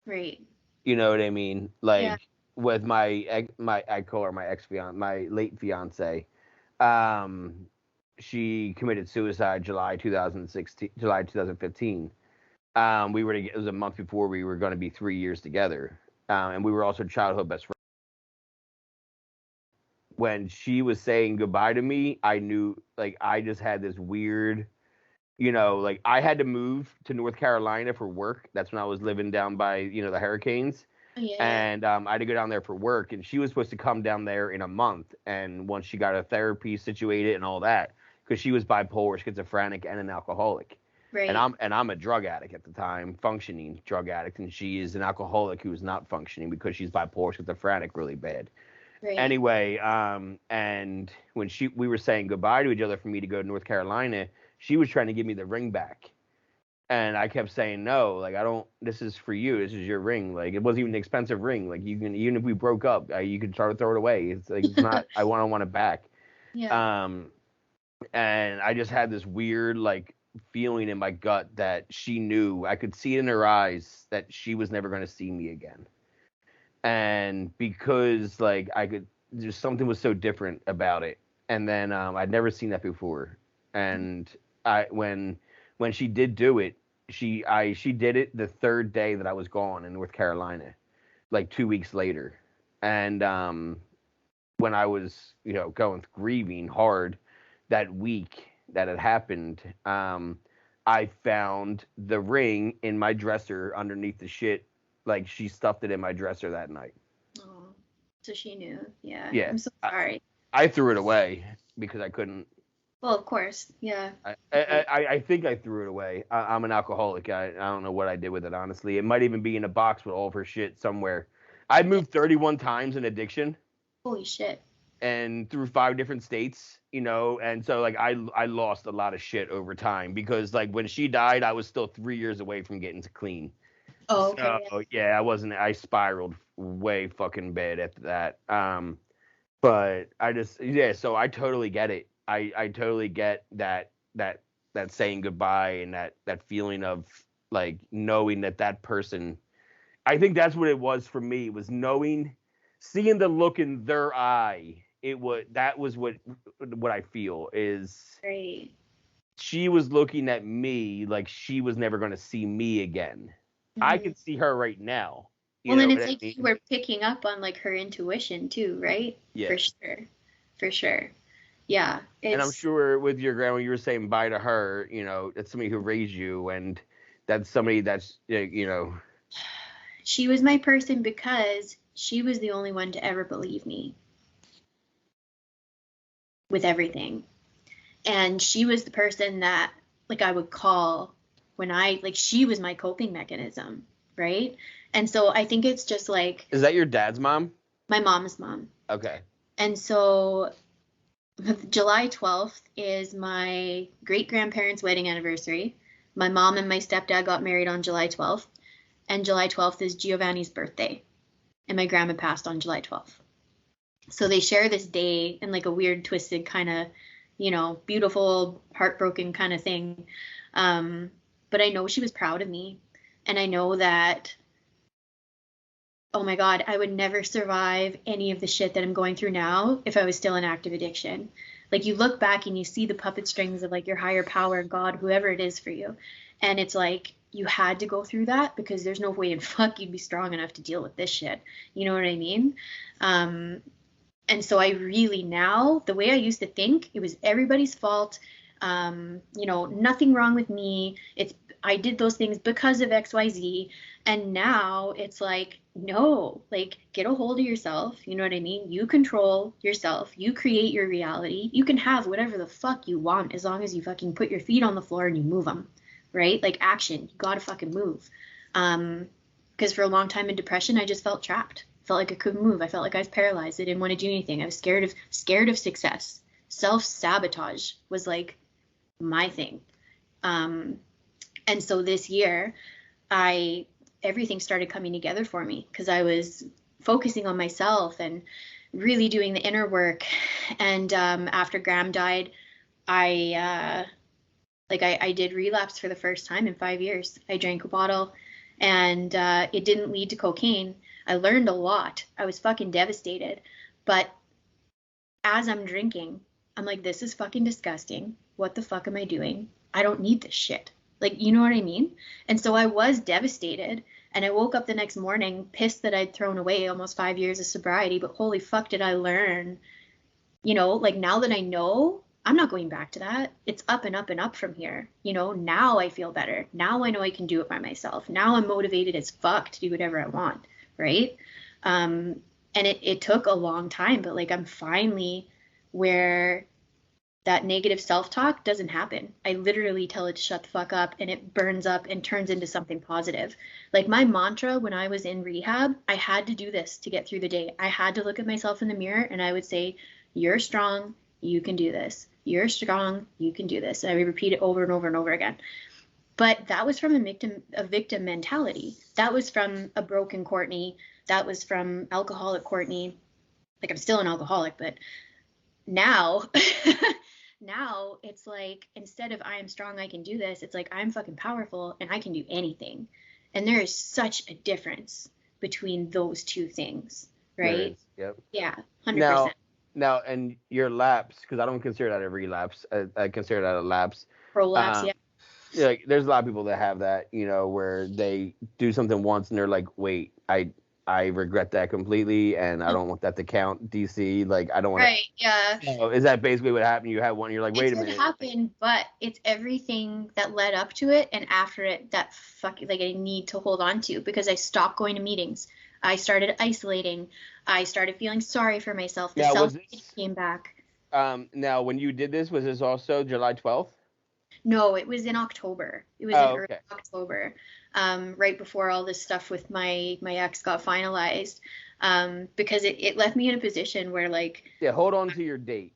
Right. You know what I mean? Like, with my I call her my ex-fiance, my late fiance. she committed suicide July 2015. It was a month before we were going to be 3 years together, and we were also childhood best friends. When she was saying goodbye to me, I knew, like, I just had this weird, like, I had to move to North Carolina for work. That's when I was living down by, the hurricanes. Oh, yeah. And I had to go down there for work, and she was supposed to come down there in a month. And once she got her therapy situated and all that, because she was bipolar, schizophrenic, and an alcoholic. Right. And I'm a drug addict at the time, functioning drug addict, and she is an alcoholic who's not functioning because she's bipolar, schizophrenic, really bad. Right. Anyway, and when we were saying goodbye to each other for me to go to North Carolina, she was trying to give me the ring back. And I kept saying, no, like, I don't, this is for you. This is your ring. Like, it wasn't even an expensive ring. Like, you can, even if we broke up, you could try to throw it away. It's like, it's not, I want it back. Yeah. And I just had this weird, like, feeling in my gut that she knew, I could see it in her eyes that she was never going to see me again. And because, like, just something was so different about it. And then I'd never seen that before. And when she did do it, she did it the third day that I was gone in North Carolina, like 2 weeks later. And when I was, grieving hard that week that it happened, I found the ring in my dresser underneath the shit. Like, she stuffed it in my dresser that night. Oh, so she knew. Yeah. Yeah. I'm so sorry. I threw it away because I couldn't. Well, of course. Yeah. I think I threw it away. I'm an alcoholic. I don't know what I did with it, honestly. It might even be in a box with all of her shit somewhere. I moved 31 times in addiction. Holy shit. And through 5 different states, and so, like, I lost a lot of shit over time because, like, when she died, I was still 3 years away from getting to clean. Oh, okay. So, yeah, I spiraled way fucking bad after that. But so I totally get it. I totally get that saying goodbye and that feeling of, like, knowing that person. I think that's what it was for me, was seeing the look in their eye. That was what I feel is. Great. She was looking at me like she was never going to see me again. Mm-hmm. I can see her right now. Well, and it's like you were picking up on, like, her intuition too, right? Yeah. For sure. Yeah. And I'm sure with your grandma, you were saying bye to her, that's somebody who raised you, and that's somebody that's, She was my person because she was the only one to ever believe me with everything. And she was the person that, like, I would call when she was my coping mechanism, right? And so I think it's just like... Is that your dad's mom? My mom's mom. Okay. And so July 12th is my great-grandparents' wedding anniversary. My mom and my stepdad got married on July 12th. And July 12th is Giovanni's birthday. And my grandma passed on July 12th. So they share this day in, like, a weird, twisted kind of, beautiful, heartbroken kind of thing. But I know she was proud of me. And I know that, oh my God, I would never survive any of the shit that I'm going through now if I was still in active addiction. Like, you look back and you see the puppet strings of, like, your higher power, God, whoever it is for you. And it's like, you had to go through that because there's no way in fuck you'd be strong enough to deal with this shit. You know what I mean? And so I really now, the way I used to think, it was everybody's fault. Nothing wrong with me. I did those things because of XYZ. And now it's like, no, like, get a hold of yourself. You know what I mean? You control yourself. You create your reality. You can have whatever the fuck you want as long as you fucking put your feet on the floor and you move them, right? Like, action. You gotta fucking move. Because for a long time in depression, I just felt trapped. Felt like I couldn't move. I felt like I was paralyzed. I didn't want to do anything. I was scared of success. Self-sabotage was, like, my thing. And so this year, everything started coming together for me because I was focusing on myself and really doing the inner work. And after Graham died, I did relapse for the first time in 5 years. I drank a bottle, and it didn't lead to cocaine. I learned a lot. I was fucking devastated. But as I'm drinking, I'm like, this is fucking disgusting. What the fuck am I doing? I don't need this shit. Like, you know what I mean? And so I was devastated. And I woke up the next morning pissed that I'd thrown away almost 5 years of sobriety. But holy fuck, did I learn, you know, like now that I know, I'm not going back to that. It's up and up and up from here. You know, now I feel better. Now I know I can do it by myself. Now I'm motivated as fuck to do whatever I want. Right. And it took a long time, but like I'm finally where that negative self-talk doesn't happen. I literally tell it to shut the fuck up, and it burns up and turns into something positive. Like my mantra when I was in rehab, I had to do this to get through the day. I had to look at myself in the mirror and I would say, you're strong, you can do this. You're strong, you can do this. And I would repeat it over and over and over again. But that was from a victim mentality. That was from a broken Courtney. That was from alcoholic Courtney. Like I'm still an alcoholic, but now now it's like, instead of I am strong, I can do this, it's like I'm fucking powerful and I can do anything. And there is such a difference between those two things, right? Yep. Yeah, 100%. Now, and your lapse, because I don't consider that a relapse. I consider that a lapse. Prolapse, yeah. Yeah, like, there's a lot of people that have that, you know, where they do something once and they're like, wait, I regret that completely, and I don't want that to count. DC, like I don't want. Right. Yeah. So is that basically what happened? You had one. You're like, wait a minute. It happened, but it's everything that led up to it and after it that fucking like I need to hold on to, because I stopped going to meetings. I started isolating. I started feeling sorry for myself. The self-hate came back. Now, when you did this, was this also July 12th? No, it was in October. It was in early October. Right before all this stuff with my ex got finalized, because it left me in a position where like. Yeah, hold on to your date.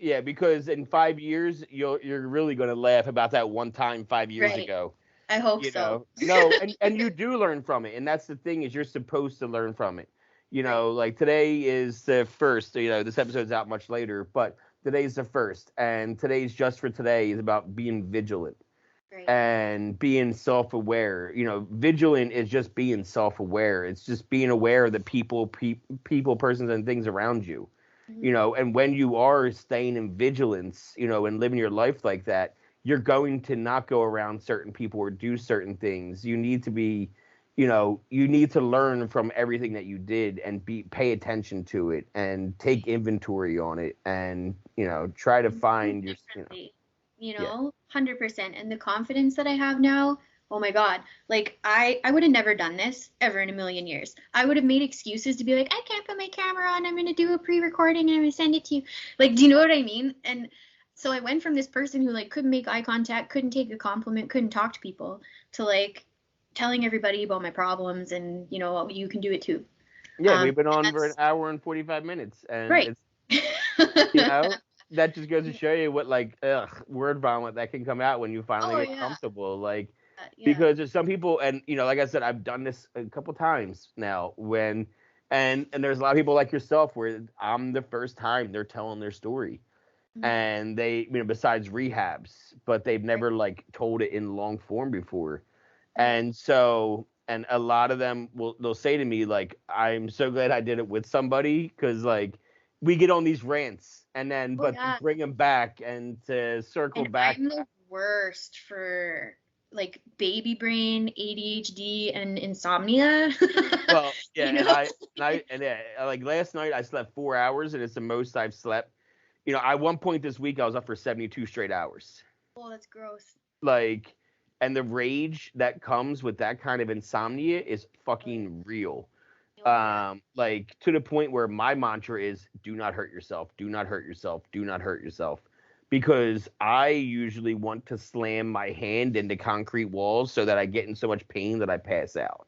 Yeah, because in 5 years you're really gonna laugh about that one time 5 years ago. I hope so. No, and you do learn from it, and that's the thing, is you're supposed to learn from it. You know, like today is the first. You know, this episode's out much later, but today's the first, and today's just for today is about being vigilant. And being self-aware. You know, vigilant is just being self-aware. It's just being aware of the people, persons, and things around you. Mm-hmm. You know, and when you are staying in vigilance, you know, and living your life like that, you're going to not go around certain people or do certain things. You need to be, you know, you need to learn from everything that you did and pay attention to it and take inventory on it and, you know, try to find your, you know, 100%. And the confidence that I have now, oh my God, like I would have never done this ever in a million years. I would have made excuses to be like, I can't put my camera on. I'm going to do a pre-recording and I'm going to send it to you. Like, do you know what I mean? And so I went from this person who like couldn't make eye contact, couldn't take a compliment, couldn't talk to people, to like telling everybody about my problems and, you know, you can do it too. Yeah, we've been on for an hour and 45 minutes. And it's, you know, that just goes to show you what, like, word vomit that can come out when you finally get comfortable. Like, because there's some people, and, you know, like I said, I've done this a couple times now and there's a lot of people like yourself where I'm the first time they're telling their story. Mm-hmm. And they, you know, besides rehabs, but they've never, like, told it in long form before. And so, and a lot of them they'll say to me, like, I'm so glad I did it with somebody, because, like, we get on these rants and then, to bring them back and to circle back. I'm the worst for like baby brain, ADHD, and insomnia. Well, yeah, you know? and like last night I slept 4 hours, and it's the most I've slept. You know, at one point this week I was up for 72 straight hours. Oh, that's gross. Like, and the rage that comes with that kind of insomnia is fucking real. Like, to the point where my mantra is, do not hurt yourself, do not hurt yourself, do not hurt yourself. Because I usually want to slam my hand into concrete walls so that I get in so much pain that I pass out.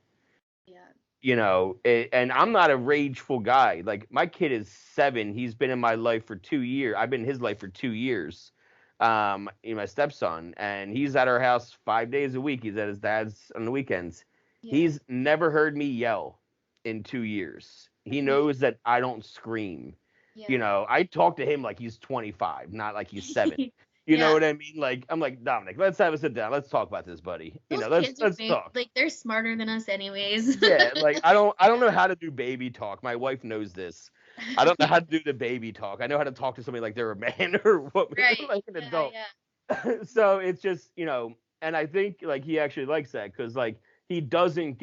Yeah. You know, and I'm not a rageful guy. Like, my kid is 7. He's been in my life for 2 years. I've been in his life for 2 years. My stepson, and he's at our house 5 days a week. He's at his dad's on the weekends. Yeah. He's never heard me yell in 2 years. He knows that I don't scream. Yeah. You know, I talk to him like he's 25, not like he's 7. You know what I mean? Like, I'm like, Dominic, let's have a sit down. Let's talk about this, buddy. Those let's talk. Like, they're smarter than us anyways. Yeah, like I don't know how to do baby talk. My wife knows this. I don't know how to do the baby talk. I know how to talk to somebody like they're a man or a woman, Right. like an adult. Yeah. So it's just, and I think like he actually likes that because like he doesn't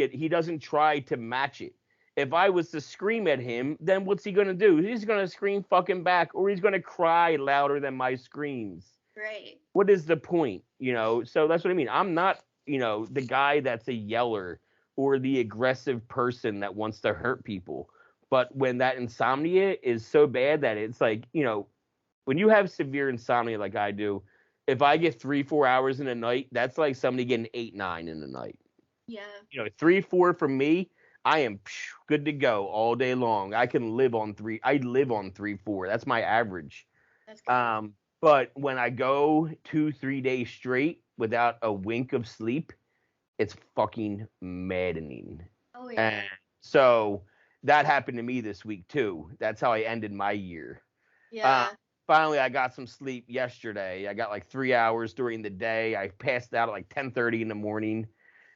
try to match it. If I was to scream at him, then what's he gonna do? He's gonna scream fucking back, or he's gonna cry louder than my screams. Right. What is the point? So that's what I mean. I'm not, the guy that's a yeller or the aggressive person that wants to hurt people. But when that insomnia is so bad that it's like, when you have severe insomnia like I do, if I get 3-4 hours in a night, that's like somebody getting 8-9 in the night. Yeah. 3-4 for me, I am good to go all day long. I can live on 3. I live on 3-4. That's my average. That's good. But when I go 2-3 days straight without a wink of sleep, it's fucking maddening. Oh yeah. And so that happened to me this week too. That's how I ended my year. Yeah. Finally, I got some sleep yesterday. I got like 3 hours during the day. I passed out at like 10:30 in the morning,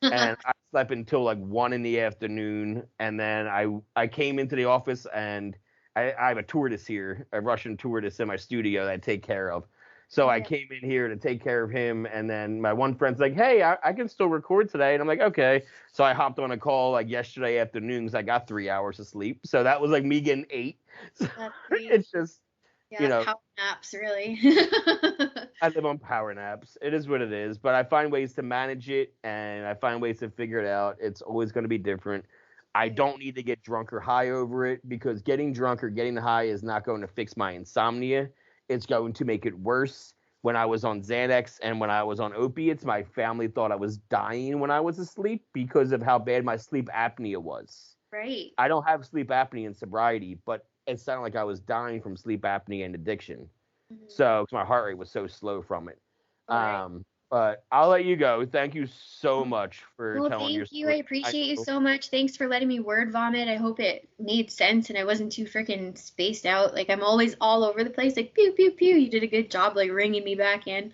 and I slept until like 1 in the afternoon. And then I came into the office, and I have a tortoise here, a Russian tortoise in my studio that I take care of. So I came in here to take care of him, and then my one friend's like, "Hey, I can still record today," and I'm like, "Okay." So I hopped on a call like yesterday afternoon because I got 3 hours of sleep. So that was like me getting 8. So That's great. it's just. Yeah, power naps, really. I live on power naps. It is what it is, but I find ways to manage it, and I find ways to figure it out. It's always going to be different. I don't need to get drunk or high over it because getting drunk or getting high is not going to fix my insomnia. It's going to make it worse. When I was on Xanax and when I was on opiates, my family thought I was dying when I was asleep because of how bad my sleep apnea was. Right. I don't have sleep apnea in sobriety, but it sounded like I was dying from sleep apnea and addiction. Mm-hmm. So, cause my heart rate was so slow from it. Right. But I'll let you go. Thank you so much for telling your Thank you. story. I appreciate you so much. Thanks for letting me word vomit. I hope it made sense and I wasn't too freaking spaced out. Like I'm always all over the place. Like pew pew pew. You did a good job like ringing me back in.